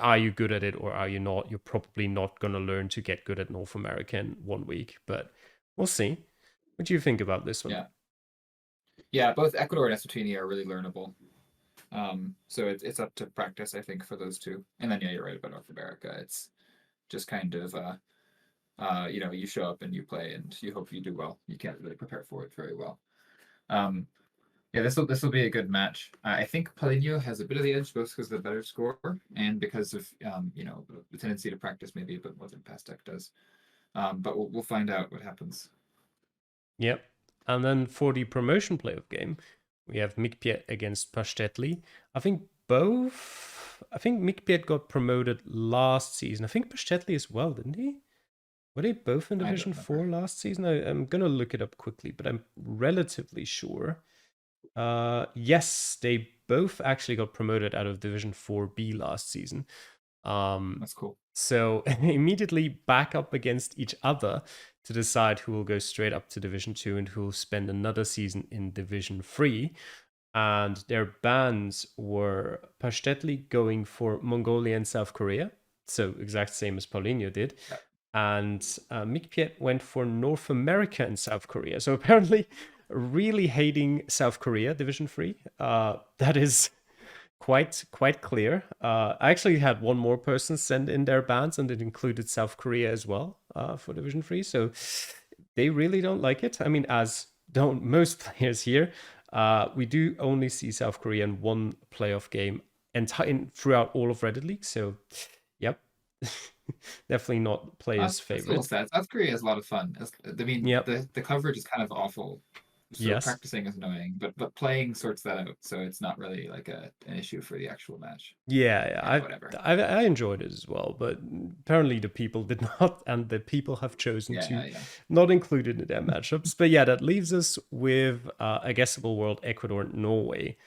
A: are you good at it or are you not? You're probably not going to learn to get good at North America in 1 week, but we'll see. What do you think about this one?
D: Yeah, both Ecuador and Eswatini are really learnable. So it's up to practice, I think, for those 2. And then, yeah, you're right about North America. It's just kind of, you show up and you play and you hope you do well. You can't really prepare for it very well. Yeah, this will be a good match. I think Paulinho has a bit of the edge, both because of the better score and because of the tendency to practice maybe a bit more than Pastek does. But we'll find out what happens.
A: Yep. And then for the promotion playoff game, we have Mikpiet against Pastetli. I think Mikpiet got promoted last season. I think Pastetli as well, didn't he? Were they both in
D: I don't
A: Division 4
D: remember.
A: last season? I'm going to look it up quickly, but I'm relatively sure. Yes, they both actually got promoted out of Division 4B last season.
D: That's cool.
A: So immediately back up against each other to decide who will go straight up to Division 2 and who will spend another season in Division 3. And their bans were Pastetli going for Mongolia and South Korea. So exact same as Paulinho did.
D: Yeah.
A: And Mikpiet went for North America and South Korea. So apparently really hating South Korea, Division 3. That is quite clear. I actually had one more person send in their bans, and it included South Korea as well for Division 3. So they really don't like it. I mean, as don't most players here. We do only see South Korea in one playoff game throughout all of Reddit League. So, yep. Definitely not players'
D: That's a little
A: favorite.
D: sad. South Korea is a lot of fun. I mean,
A: Yep.
D: the coverage is kind of awful. So
A: Yes.
D: practicing is annoying, but playing sorts that out. So it's not really like an issue for the actual match.
A: Yeah,
D: Whatever.
A: I enjoyed it as well, but apparently the people did not, and the people have chosen to
D: Yeah.
A: not include it in their matchups. But yeah, that leaves us with a guessable world, Ecuador and Norway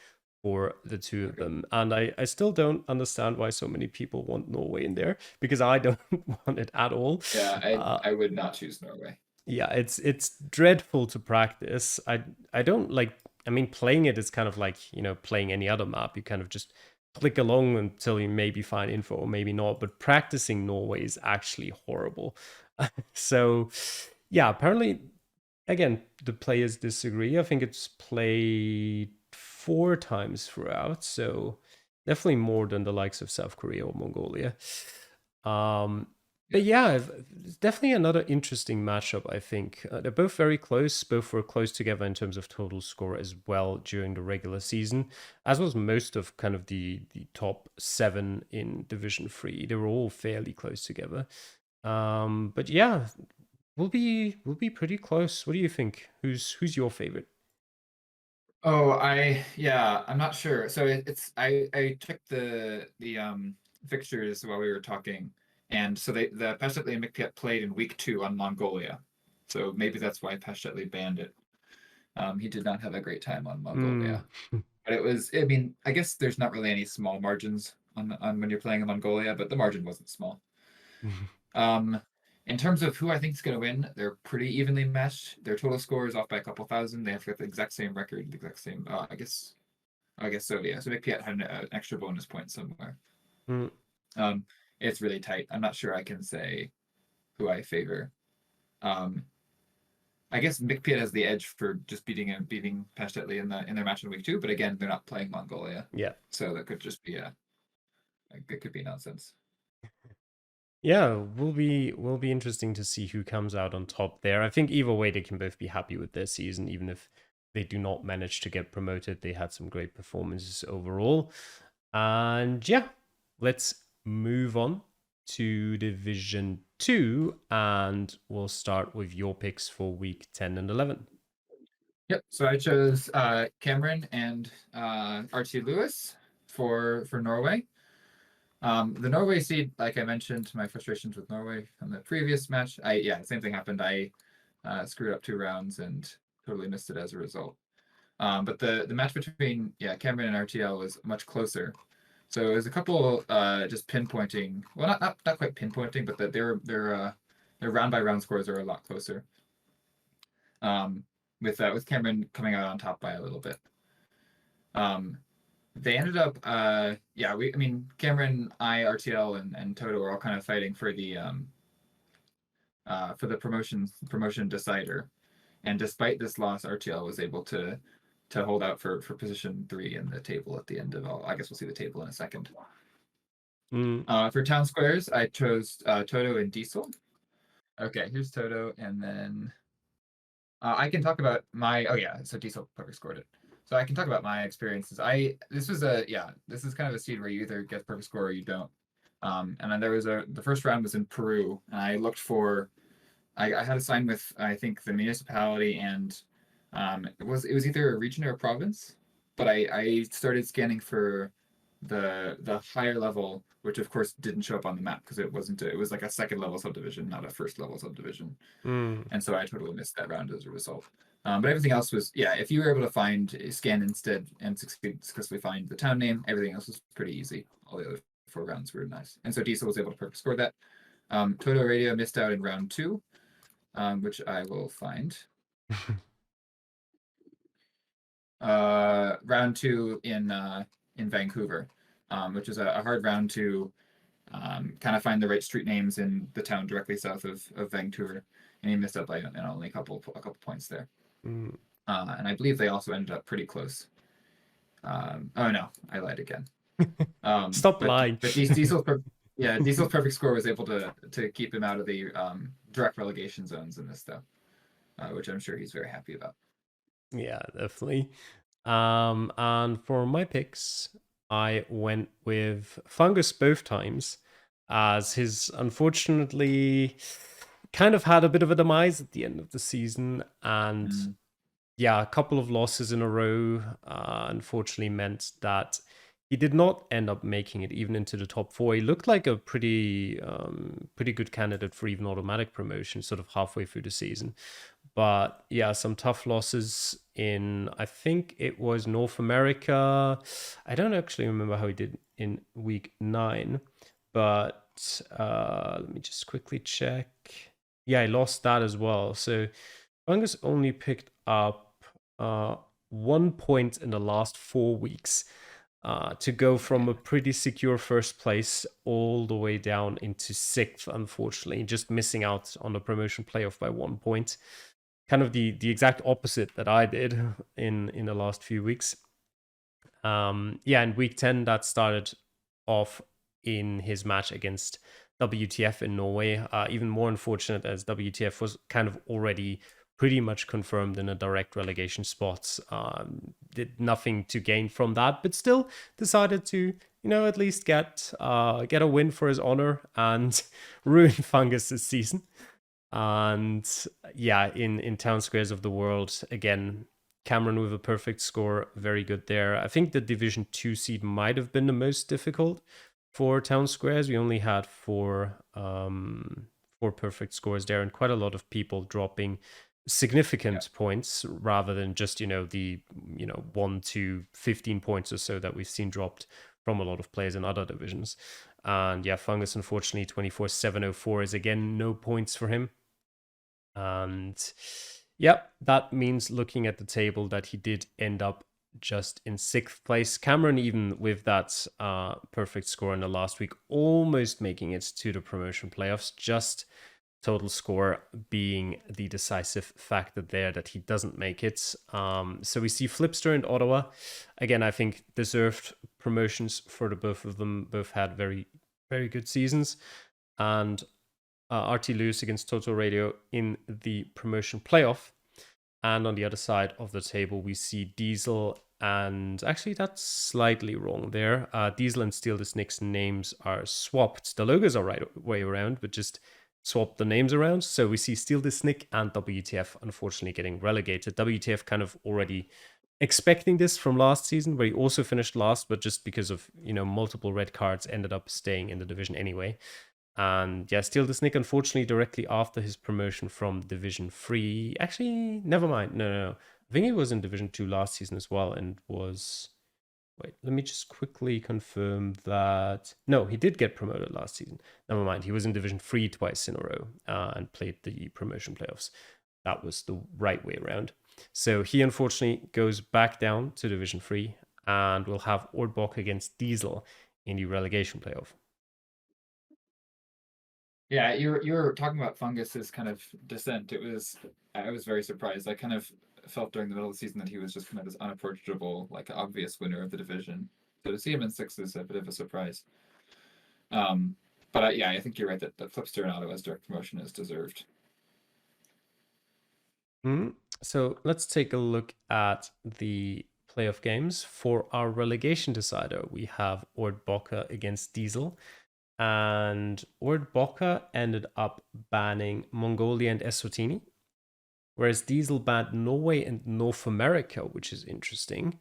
A: for the two of them. And I still don't understand why so many people want Norway in there, because I don't want it at all.
D: Yeah, I would not choose Norway.
A: Yeah, it's dreadful to practice. I don't like. I mean, playing it is kind of like playing any other map. You kind of just click along until you maybe find info or maybe not. But practicing Norway is actually horrible. So yeah, apparently, again, the players disagree. I think it's played 4 times throughout, so definitely more than the likes of South Korea or Mongolia. But yeah, it's definitely another interesting matchup, I think. They're both very close. Both were close together in terms of total score as well during the regular season, as was most of kind of the top 7 in Division 3. They were all fairly close together. But yeah, we'll be pretty close. What do you think? Who's your favorite?
D: Oh, I'm not sure. So I checked the fixtures while we were talking, and so the Pastetli and Mikpiet played in week 2 on Mongolia, so maybe that's why Pastetli banned it. He did not have a great time on Mongolia, but it was. I mean, I guess there's not really any small margins on when you're playing in Mongolia, but the margin wasn't small. In terms of who I think is going to win, they're pretty evenly matched. Their total score is off by a couple thousand. They have got the exact same record, the exact same. I guess so. Yeah. So Mikpiet had an extra bonus point somewhere. It's really tight. I'm not sure I can say who I favor. I guess Mikpiet has the edge for just beating Pastetli in their match in week 2. But again, they're not playing Mongolia.
A: Yeah.
D: So that could just be it could be nonsense.
A: Yeah, will be interesting to see who comes out on top there. I think either way they can both be happy with their season, even if they do not manage to get promoted. They had some great performances overall. And yeah, let's move on to Division 2, and we'll start with your picks for week 10 and 11.
D: Yep. So I chose Cameron and RT Lewis for Norway. The Norway seed, like I mentioned, my frustrations with Norway from the previous match. Same thing happened. I screwed up 2 rounds and totally missed it as a result. But the match between Cameron and RTL was much closer. So it was a couple just pinpointing. Well, not quite pinpointing, but their round by round scores are a lot closer. With Cameron coming out on top by a little bit. They ended up, Cameron, RTL, and Toto were all kind of fighting for the promotion decider, and despite this loss, RTL was able to hold out for position 3 in the table at the end of all. I guess we'll see the table in a second. For town squares, I chose Toto and Diesel. Okay, here's Toto, and then I can talk about my. Oh yeah, so Diesel perfect scored it. So I can talk about my experiences. This is kind of a seed where you either get perfect score or you don't. And then the first round was in Peru, and I looked for, I had a sign with, I think, the municipality, and it was either a region or a province, but I started scanning for the higher level, which of course didn't show up on the map because it was like a second level subdivision, not a first level subdivision. And so I totally missed that round as a result. But everything else was, if you were able to scan instead and successfully find the town name, everything else was pretty easy. All the other 4 rounds were nice. And so Diesel was able to perfect score that. Toto Radio missed out in round 2, which I will find. Round 2 in Vancouver, which is a hard round to kind of find the right street names in the town directly south of Vancouver, and he missed out by only a couple points there. And I believe they also ended up pretty close. Oh no, I lied again.
A: Stop lying.
D: But Diesel's perfect score was able to keep him out of the direct relegation zones in this though, which I'm sure he's very happy about.
A: Yeah, definitely. And for my picks, I went with Fungus both times, as his unfortunately kind of had a bit of a demise at the end of the season, and a couple of losses in a row unfortunately meant that he did not end up making it even into the top 4. He looked like a pretty good candidate for even automatic promotion sort of halfway through the season. But some tough losses in, I think it was North America. I don't actually remember how he did in week 9, but let me just quickly check. Yeah, he lost that as well. So Fungus only picked up 1 point in the last 4 weeks to go from a pretty secure first place all the way down into 6th, unfortunately, just missing out on the promotion playoff by 1 point. Kind of the exact opposite that I did in the last few weeks. In week 10, that started off in his match against WTF in Norway. Even more unfortunate, as WTF was kind of already pretty much confirmed in a direct relegation spot. Did nothing to gain from that, but still decided to, at least get a win for his honor and ruin Fungus's season. And in Town Squares of the World, again, Cameron with a perfect score, very good there. I think the Division 2 seed might have been the most difficult for Town Squares. We only had four perfect scores there, and quite a lot of people dropping significant points rather than just, the 1 to 15 points or so that we've seen dropped from a lot of players in other divisions. And Fungus, unfortunately, 24,704 is again no points for him. And that means, looking at the table, that he did end up just in 6th place. Cameron, even with that perfect score in the last week, almost making it to the promotion playoffs, just total score being the decisive factor there that he doesn't make it. So we see Flipster and Ottawa. Again, I think deserved promotions for the both of them. Both had very, very good seasons. And RT Lewis against Total Radio in the promotion playoff. And on the other side of the table, we see Diesel, and actually that's slightly wrong there. Diesel and Steal the Snick's names are swapped. The logos are right way around, but just swap the names around. So we see Steal the Snick and WTF unfortunately getting relegated. WTF kind of already expecting this from last season, where he also finished last, but just because of multiple red cards ended up staying in the division anyway. And Steal the Snick, unfortunately, directly after his promotion from Division 3. Actually, never mind. No. I think he was in Division 2 last season as well, and was... Wait, let me just quickly confirm that... No, he did get promoted last season. Never mind. He was in Division 3 twice in a row and played the promotion playoffs. That was the right way around. So he, unfortunately, goes back down to Division 3 and will have Ordbok against Diesel in the relegation playoff.
D: Yeah, you were talking about Fungus's kind of descent. I was very surprised. I kind of felt during the middle of the season that he was just kind of this unapproachable, like obvious winner of the division. So to see him in 6th is a bit of a surprise. But I think you're right that Flipster and Ottawa's direct promotion is deserved.
A: So let's take a look at the playoff games. For our relegation decider, we have Ordboka against Diesel. And Ordboka ended up banning Mongolia and Eswatini, whereas Diesel banned Norway and North America, which is interesting.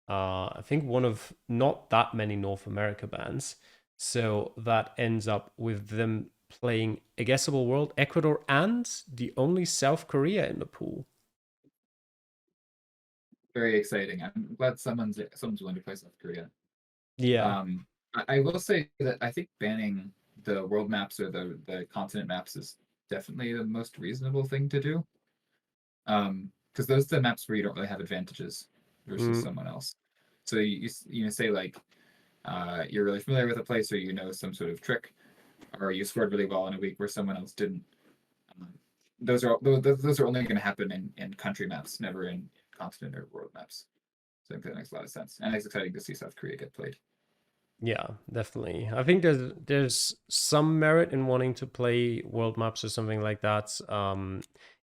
A: I think one of not that many North America bans. So that ends up with them playing a guessable world, Ecuador, and the only South Korea in the pool.
D: Very exciting. I'm glad someone's willing to play South Korea.
A: Yeah.
D: I will say that I think banning the world maps or the continent maps is definitely the most reasonable thing to do. Because those are the maps where you don't really have advantages versus someone else. So you say like you're really familiar with a place, or you know some sort of trick, or you scored really well in a week where someone else didn't. Those are only going to happen in country maps, never in continent or world maps. So I think that makes a lot of sense, and it's exciting to see South Korea get played.
A: Yeah, definitely. I think there's some merit in wanting to play world maps or something like that.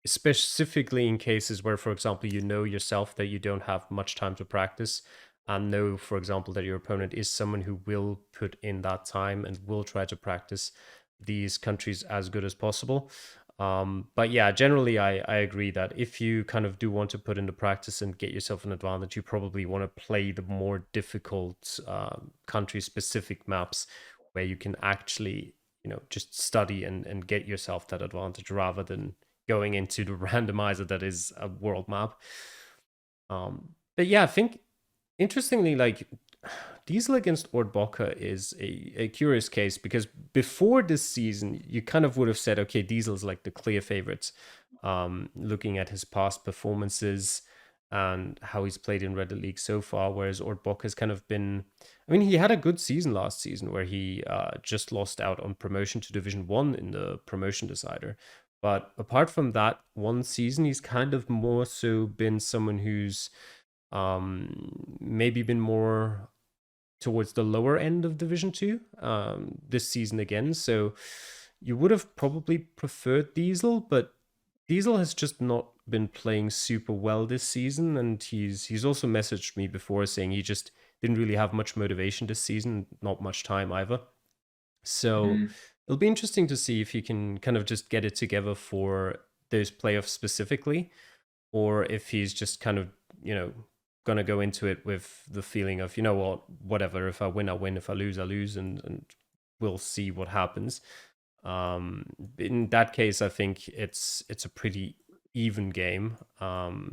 A: Specifically in cases where, for example, you know yourself that you don't have much time to practice, and know, for example, that your opponent is someone who will put in that time and will try to practice these countries as good as possible. But yeah, generally, I agree that if you kind of do want to put into practice and get yourself an advantage, you probably want to play the more difficult country-specific maps where you can actually, just study and get yourself that advantage rather than going into the randomizer that is a world map. But yeah, I think interestingly, like Diesel against Ordboka is a curious case, because before this season, you kind of would have said, okay, Diesel's like the clear favorite, looking at his past performances and how he's played in Reddit League so far, whereas Ordboka has kind of been, I mean, he had a good season last season where he just lost out on promotion to Division 1 in the promotion decider. But apart from that one season, he's kind of more so been someone who's maybe been more towards the lower end of Division 2 this season again. So you would have probably preferred Diesel, but Diesel has just not been playing super well this season, and he's also messaged me before saying he just didn't really have much motivation this season, not much time either. So it'll be interesting to see if he can kind of just get it together for those playoffs specifically, or if he's just kind of, going to go into it with the feeling of, whatever, if I win, I win, if I lose, I lose, and we'll see what happens. In that case, I think it's a pretty even game,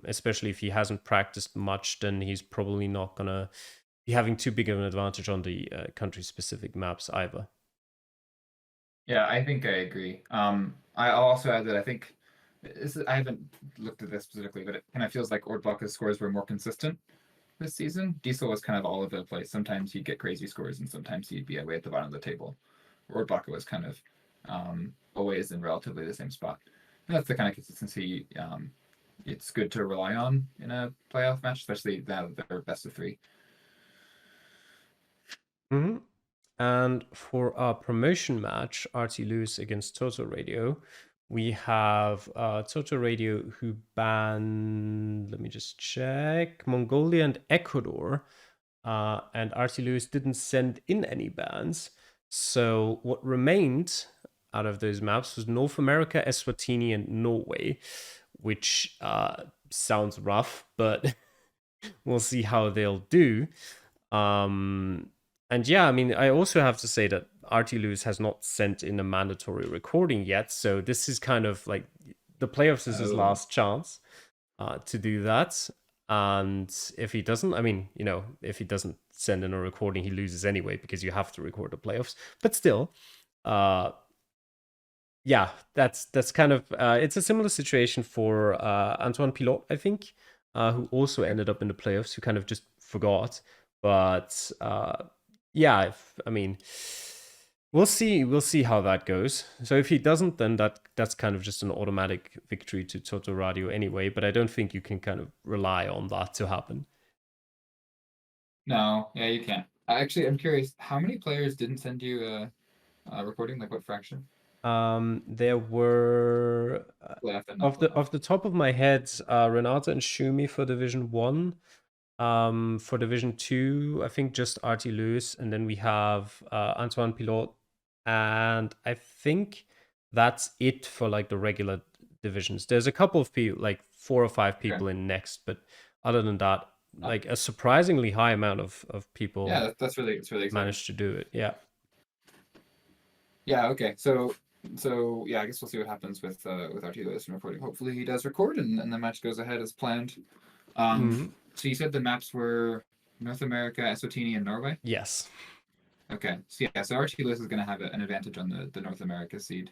A: especially if he hasn't practiced much, then he's probably not going to be having too big of an advantage on the country-specific maps either.
D: Yeah, I think I agree. I'll also add that I think I haven't looked at this specifically, but it kind of feels like Ordboka's scores were more consistent this season. Diesel was kind of all over the place. Sometimes he'd get crazy scores, and sometimes he'd be way at the bottom of the table. Ordboka was kind of always in relatively the same spot. And that's the kind of consistency it's good to rely on in a playoff match, especially now that they're best of 3.
A: Mm-hmm. And for our promotion match, RT Lewis against Toto Radio, we have Toto Radio who banned, let me just check, Mongolia and Ecuador. And RT Lewis didn't send in any bans. So what remained out of those maps was North America, Eswatini, and Norway, which sounds rough, but we'll see how they'll do. And yeah, I mean, I also have to say that RT Lewis has not sent in a mandatory recording yet. So this is kind of like the playoffs is his last chance to do that. And if he doesn't, I mean, if he doesn't send in a recording, he loses anyway, because you have to record the playoffs. But still, yeah, that's kind of, it's a similar situation for Antoine Pilot, I think, who also ended up in the playoffs, who kind of just forgot. But yeah, we'll see how that goes. So if he doesn't, then that's kind of just an automatic victory to Toto Radio anyway. But I don't think you can kind of rely on that to happen.
D: No, yeah, you can't. Actually, I'm curious, how many players didn't send you a recording? Like what fraction?
A: There were off the top of my head, Renata and Shumi for Division 1. For Division 2, I think just RT Lewis, and then we have Antoine Pilot, and I think that's it for like the regular divisions. There's a couple of people, like 4 or 5 people in next, but other than that, like a surprisingly high amount of people
D: Yeah, it's really exciting.
A: managed to do it. Yeah.
D: Yeah. Okay. So yeah, I guess we'll see what happens with RT Lewis and recording. Hopefully he does record and the match goes ahead as planned. So you said the maps were North America, Eswatini, and Norway?
A: Yes.
D: Okay. So yeah, so RT Lewis is going to have an advantage on the North America seed.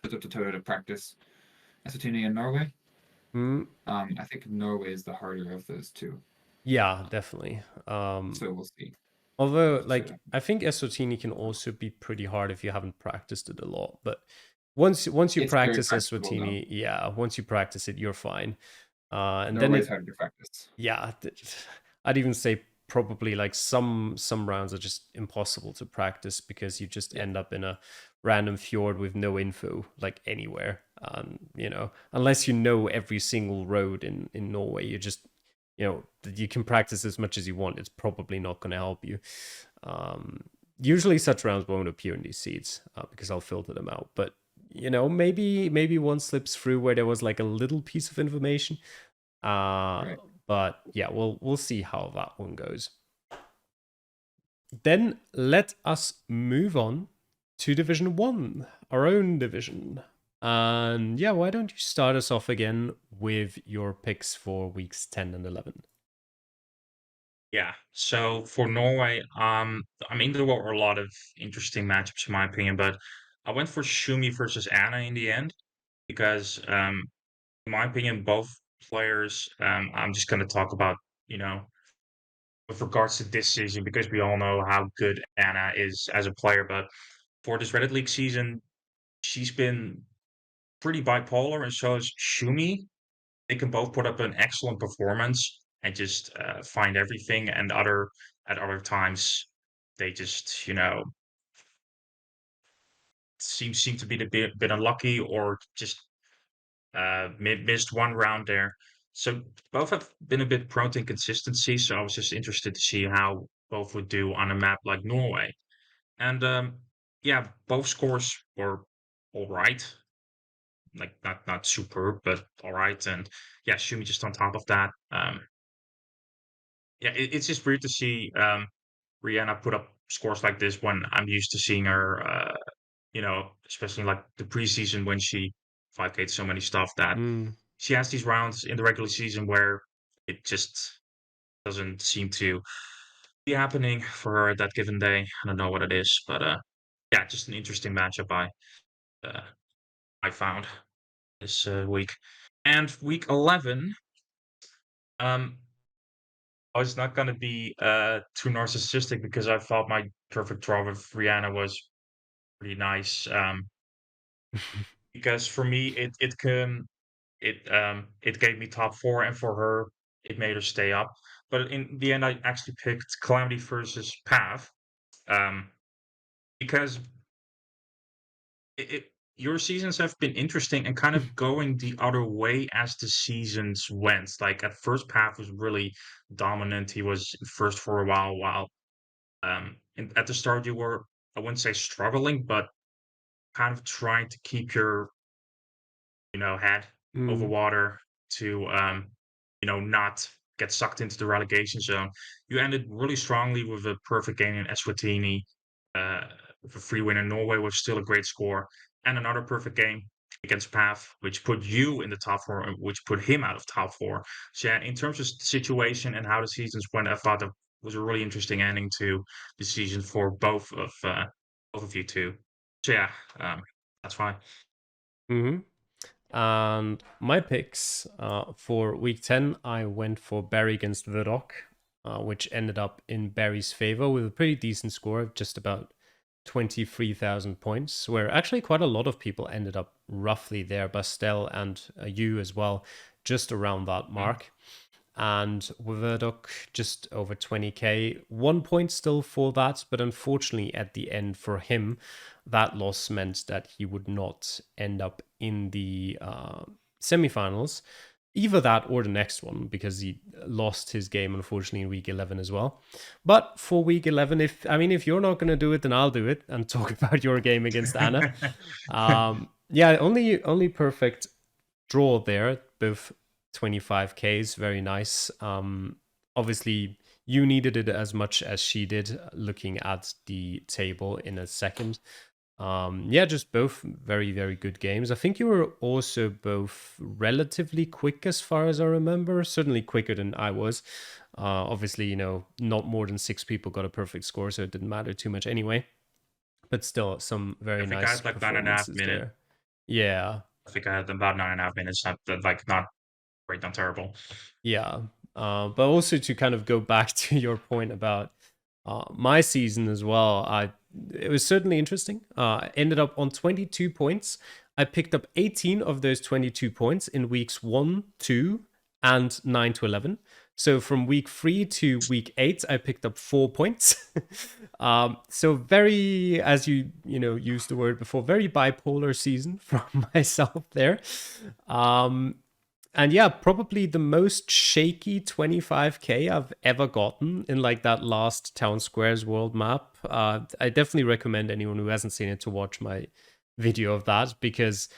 D: It's up to Toto to practice Eswatini and Norway. I think Norway is the harder of those two.
A: Yeah, definitely.
D: So we'll see.
A: Although, like, I think Eswatini can also be pretty hard if you haven't practiced it a lot. But once you
D: It's very
A: practice
D: practicable,
A: Eswatini, yeah, once you practice it, you're fine. And
D: Norway's
A: then
D: harder to practice.
A: yeah, I'd even say probably like some rounds are just impossible to practice because you just end up in a random fjord with no info like anywhere. You know, unless you know every single road in Norway, you just, you know, you can practice as much as you want. It's probably not going to help you. Usually such rounds won't appear in these seeds because I'll filter them out. But you know, maybe one slips through where there was like a little piece of information. But yeah, we'll see how that one goes. Then let us move on to Division 1, our own division. And yeah, why don't you start us off again with your picks for weeks 10 and 11?
C: Yeah. So for Norway, I mean, there were a lot of interesting matchups in my opinion, but I went for Shumi versus Anna in the end because, in my opinion, both players. I'm just going to talk about, you know, with regards to this season because we all know how good Anna is as a player. But for this Reddit League season, she's been pretty bipolar, and so is Shumi. They can both put up an excellent performance and just find everything, and at other times they just, you know, seem to be a bit unlucky or just missed one round there. So both have been a bit prone to inconsistency. So I was just interested to see how both would do on a map like Norway. And yeah, both scores were all right. Like not superb, but all right. And yeah, Shumi just on top of that. Yeah, it's just weird to see Rihanna put up scores like this when I'm used to seeing her, you know, especially like the preseason when she 5K'd so many stuff that she has these rounds in the regular season where it just doesn't seem to be happening for her that given day. I don't know what it is, but yeah, just an interesting matchup I found this week. And week 11, I was not gonna be too narcissistic because I thought my perfect draw with Rihanna was pretty nice. Because for me it gave me top 4, and for her it made her stay up. But in the end, I actually picked Calamity versus Path, because your seasons have been interesting and kind of going the other way as the seasons went. Like at first, Path was really dominant. He was first for a while. At the start, you were, I wouldn't say struggling, but kind of trying to keep your, you know, head over water to, you know, not get sucked into the relegation zone. You ended really strongly with a perfect game in Eswatini, with a free win in Norway with still a great score, and another perfect game against Path, which put you in the top 4, and which put him out of top 4. So yeah, in terms of situation and how the seasons went, I thought that was a really interesting ending to the season for both of you two. So yeah, that's fine.
A: And my picks for week 10, I went for Barry against Verdok, which ended up in Barry's favor with a pretty decent score of just about 23,000 points, where actually quite a lot of people ended up roughly there, Bastel and you as well, just around that mark. And with Verdok, just over 20k, 1 point still for that, but unfortunately at the end for him, that loss meant that he would not end up in the semifinals, either that or the next one, because he lost his game, unfortunately, in week 11 as well. But for week 11, if you're not going to do it, then I'll do it and talk about your game against Anna. Yeah, only perfect draw there, both 25Ks, very nice. Obviously, you needed it as much as she did, looking at the table in a second. Yeah, just both very, very good games. I think you were also both relatively quick as far as I remember, certainly quicker than I was. Obviously, not more than 6 people got a perfect score, so it didn't matter too much anyway. But still, some very
C: I think
A: nice
C: I had like 9.5
A: performances
C: minutes.
A: there. Yeah.
C: I think I had about 9.5 minutes. Not great, not terrible.
A: Yeah. But also to kind of go back to your point about my season as well, it was certainly interesting. I ended up on 22 points. I picked up 18 of those 22 points in weeks 1, 2, and 9 to 11. So from week 3 to week 8, I picked up 4 points. So very, as you used the word before, very bipolar season from myself there. And yeah, probably the most shaky 25K I've ever gotten in like that last Town Squares world map. I definitely recommend anyone who hasn't seen it to watch my video of that, because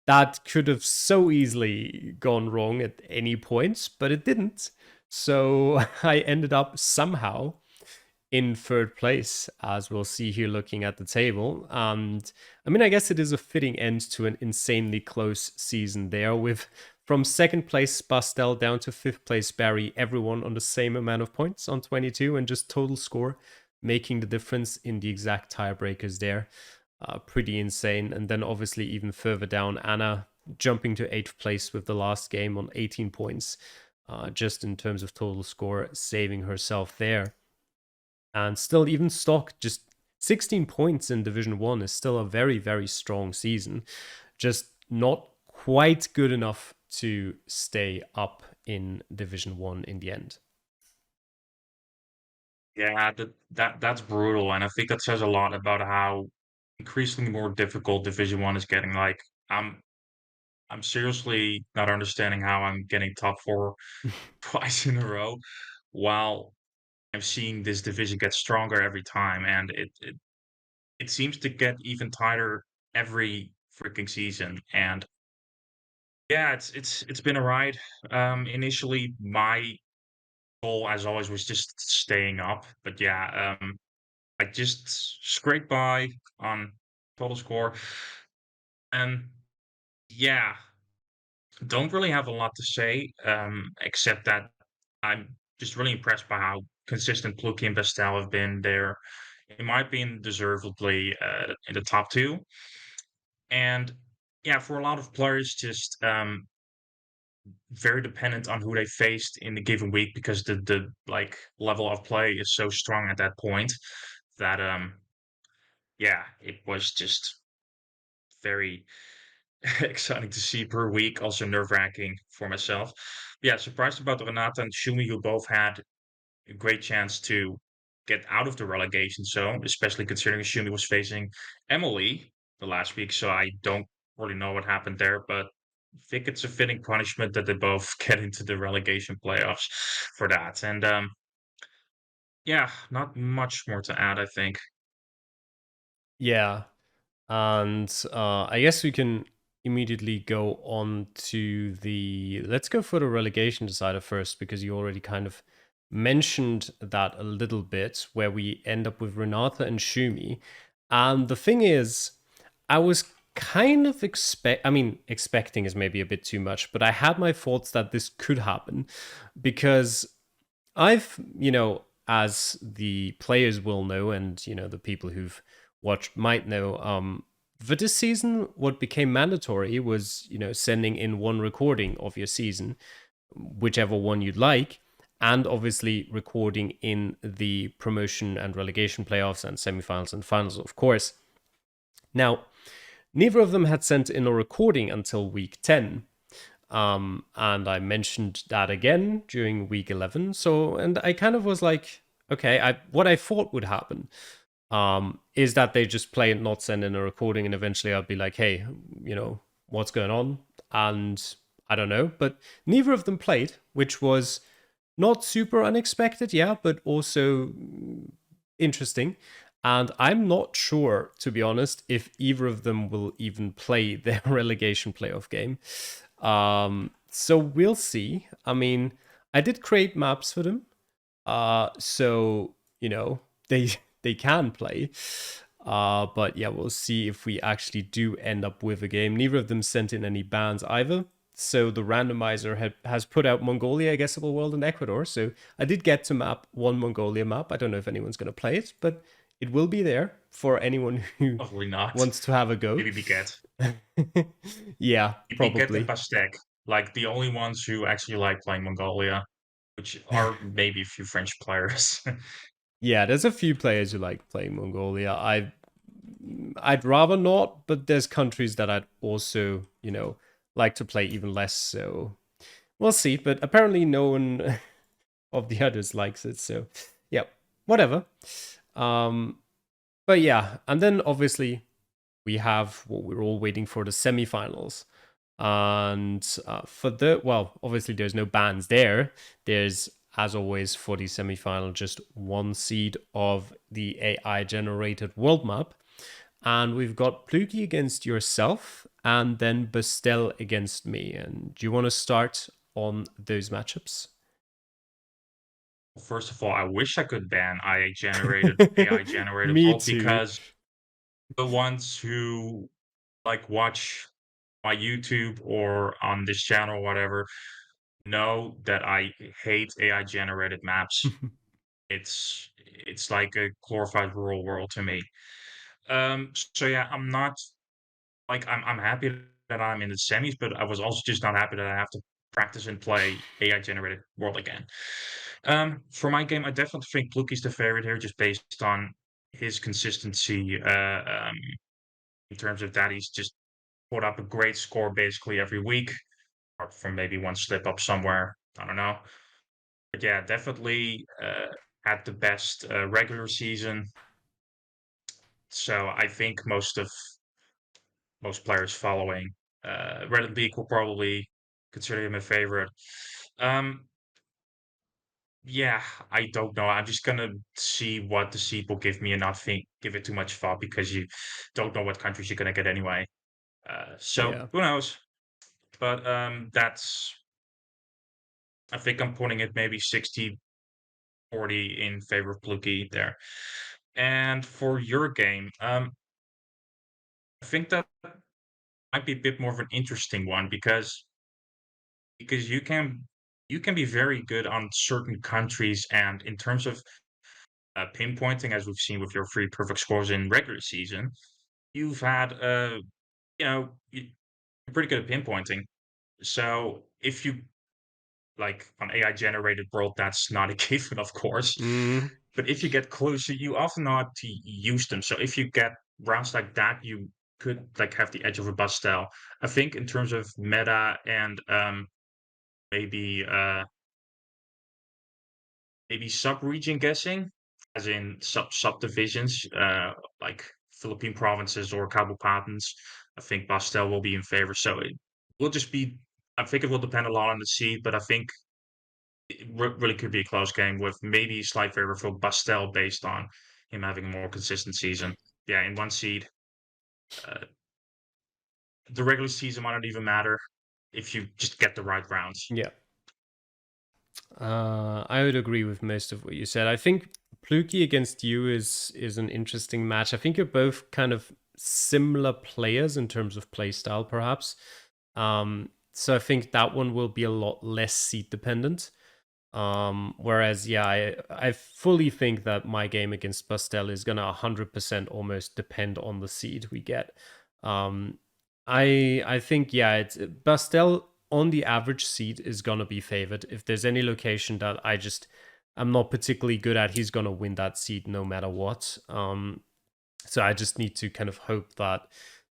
A: that could have so easily gone wrong at any point, but it didn't. So I ended up somehow in third place, as we'll see here looking at the table. And I guess it is a fitting end to an insanely close season there, with from second place Bastel down to fifth place Barry, everyone on the same amount of points on 22, and just total score making the difference in the exact tiebreakers there. Pretty insane. And then obviously even further down, Anna jumping to 8th place with the last game on 18 points, just in terms of total score, saving herself there. And still, even Stock, just 16 points in Division 1 is still a very, very strong season. Just not quite good enough to stay up in Division 1 in the end.
C: Yeah, that's brutal, and I think that says a lot about how increasingly more difficult Division 1 is getting. Like, I'm seriously not understanding how I'm getting top 4 twice in a row, while I'm seeing this division get stronger every time, and it seems to get even tighter every freaking season. And yeah, it's been a ride. Initially, my goal, as always, was just staying up, but yeah, I just scraped by on total score, and yeah, don't really have a lot to say, except that I'm just really impressed by how consistent Pluki and Bestel have been there. In my opinion, deservedly in the top 2. And yeah, for a lot of players, just very dependent on who they faced in the given week, because the like level of play is so strong at that point that yeah, it was just very exciting to see per week, also nerve-wracking for myself. Yeah, surprised about Renata and Shumi, who both had a great chance to get out of the relegation zone, especially considering Shumi was facing Emily the last week. So I don't really know what happened there, but I think it's a fitting punishment that they both get into the relegation playoffs for that. And yeah, not much more to add, I think.
A: Yeah. And I guess we can immediately go on to let's go for the relegation decider first, because you already kind of mentioned that a little bit, where we end up with Renata and Shumi. And the thing is, I was kind of expecting is maybe a bit too much, but I had my thoughts that this could happen, because I've, as the players will know, and, the people who've watched might know, for this season, what became mandatory was, sending in one recording of your season, whichever one you'd like, and obviously recording in the promotion and relegation playoffs and semifinals and finals, of course. Now, neither of them had sent in a recording until week 10. And I mentioned that again during week 11. So, and I kind of was like, okay, what I thought would happen is that they just play and not send in a recording, and eventually I'll be like, hey, what's going on? And I don't know, but neither of them played, which was not super unexpected, yeah, but also interesting. And I'm not sure, to be honest, if either of them will even play their relegation playoff game. So we'll see. I mean, I did create maps for them, so they can play. But yeah, we'll see if we actually do end up with a game. Neither of them sent in any bans either. So the randomizer has put out Mongolia, Guessable World, and Ecuador. So I did get to map one Mongolia map. I don't know if anyone's going to play it, but it will be there for anyone who
C: Probably not.
A: wants to have a go.
C: Maybe Biget.
A: Yeah,
C: Biget
A: probably.
C: and Pastek, like the only ones who actually like playing Mongolia, which are maybe a few French players.
A: Yeah, there's a few players who like playing Mongolia. I'd rather not, but there's countries that I'd also, like to play even less. So we'll see. But apparently no one of the others likes it. So yeah, whatever. But yeah, and then obviously we have what we're all waiting for, the semifinals. And obviously there's no bans there. There's, as always, for the semifinal, just one seed of the AI generated world map. And we've got Pluki against yourself, and then Bastel against me. And do you want to start on those matchups?
C: First of all, I wish I could ban AI generated
A: Me
C: world,
A: too.
C: because the ones who like watch my YouTube or on this channel or whatever know that I hate AI generated maps. It's like a glorified rural world to me. So yeah, I'm not like I'm happy that I'm in the semis, but I was also just not happy that I have to practice and play AI generated world again. For my game, I definitely think Pluki's the favorite here, just based on his consistency. In terms of that, he's just put up a great score basically every week, apart from maybe one slip up somewhere. I don't know. But yeah, definitely had the best regular season. So I think most players following Reddit League will probably consider him a favorite. Um, yeah, I don't know. I'm just gonna see what the seed will give me and not give it too much thought, because you don't know what countries you're gonna get anyway. So
A: Yeah.
C: who knows? But I think I'm putting it maybe 60-40 in favor of Pluki there. And for your game, I think that might be a bit more of an interesting one, because you can be very good on certain countries, and in terms of pinpointing, as we've seen with your three perfect scores in regular season, you've had you're pretty good at pinpointing. So if you like on AI generated world, that's not a given, of course.
A: Mm.
C: But if you get closer, you often know how to use them. So if you get rounds like that, you could like have the edge of a Bastel. I think in terms of meta and maybe sub-region guessing, as in subdivisions, like Philippine provinces or Kabupatans, I think Bastel will be in favor. So it will just be, I think it will depend a lot on the seed, but I think it really could be a close game with maybe a slight favor for Bastel based on him having a more consistent season. Yeah, in one seed, uh, the regular season might not even matter if you just get the right rounds.
A: Yeah. I would agree with most of what you said. I think Pluki against you is an interesting match. I think you're both kind of similar players in terms of play style, perhaps. So I think that one will be a lot less seed dependent. Whereas, yeah, I fully think that my game against Bastel is gonna 100% almost depend on the seed we get. I think, yeah, it's Bastel on the average seed is gonna be favored. If there's any location that I'm not particularly good at, he's gonna win that seed no matter what. So I just need to kind of hope that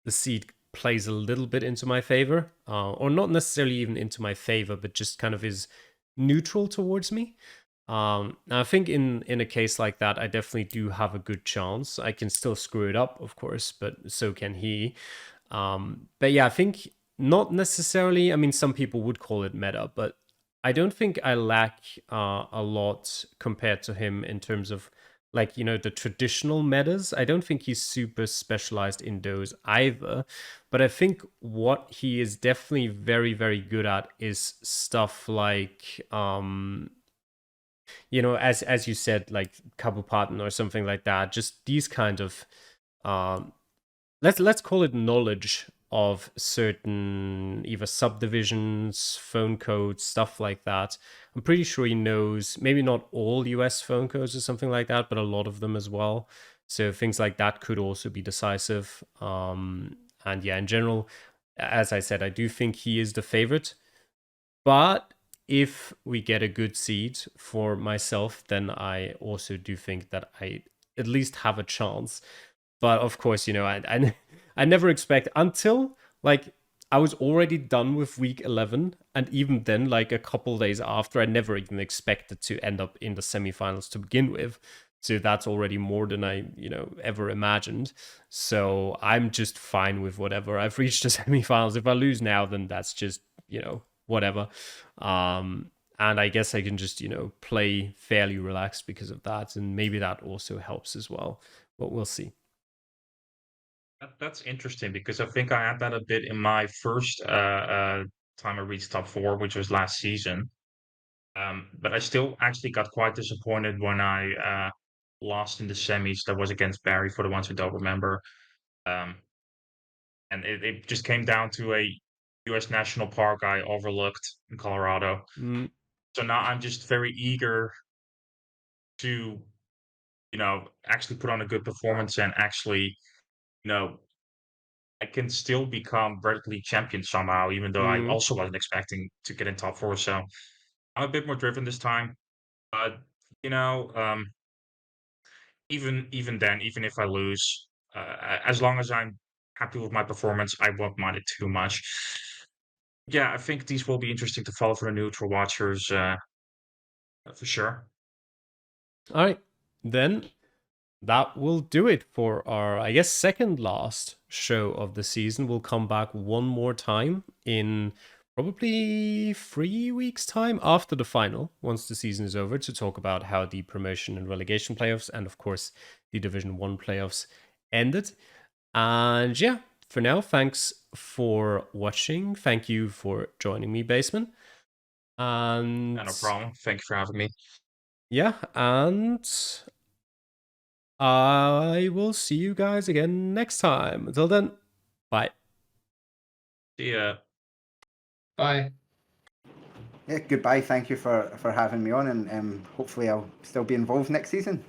A: the seed plays a little bit into my favor, or not necessarily even into my favor, but just kind of is neutral towards me. Now I think in a case like that, I definitely do have a good chance. I can still screw it up, of course, but so can he. But yeah, I think not necessarily. I mean, some people would call it meta, but I don't think I lack a lot compared to him in terms of like, you know, the traditional metas. I don't think he's super specialized in those either. But I think what he is definitely very, very good at is stuff like you know, as you said, like Kabupaten or something like that. Just these kind of let's call it knowledge of certain either subdivisions, phone codes, stuff like that. I'm pretty sure he knows maybe not all US phone codes or something like that, but a lot of them as well. So things like that could also be decisive. And yeah, in general, as I said, I do think he is the favorite. But if we get a good seed for myself, then I also do think that I at least have a chance. But of course, you know, I never expect until like I was already done with week 11, and even then, like a couple days after, I never even expected to end up in the semifinals to begin with. So that's already more than I, you know, ever imagined. So I'm just fine with whatever. I've reached the semifinals. If I lose now, then that's just, you know, whatever. And I guess I can just, you know, play fairly relaxed because of that. And maybe that also helps as well. But we'll see.
C: That's interesting because I think I had that a bit in my first time I reached top four, which was last season. But I still actually got quite disappointed when I lost in the semis. That was against Barry for the ones who don't remember. Um, and it just came down to a U.S. national park I overlooked in Colorado.
A: Mm.
C: So now I'm just very eager to, you know, actually put on a good performance and actually, you know, I can still become Reddit League champion somehow, even though I
A: Mm.
C: also wasn't expecting to get in top four. So I'm a bit more driven this time. But you know, even then, even if I lose, as long as I'm happy with my performance, I won't mind it too much. Yeah, I think these will be interesting to follow for the neutral watchers, for sure.
A: All right. Then that will do it for our, I guess, second last show of the season. We'll come back one more time in probably 3 weeks' time after the final, once the season is over, to talk about how the promotion and relegation playoffs and, of course, the Division 1 playoffs ended. And yeah, for now, thanks for watching. Thank you for joining me, Bassman. And
C: No problem. Thank you for having me.
A: yeah, and I will see you guys again next time. Until then, bye.
C: See ya.
D: Bye.
B: Yeah, goodbye. Thank you for having me on, and hopefully I'll still be involved next season.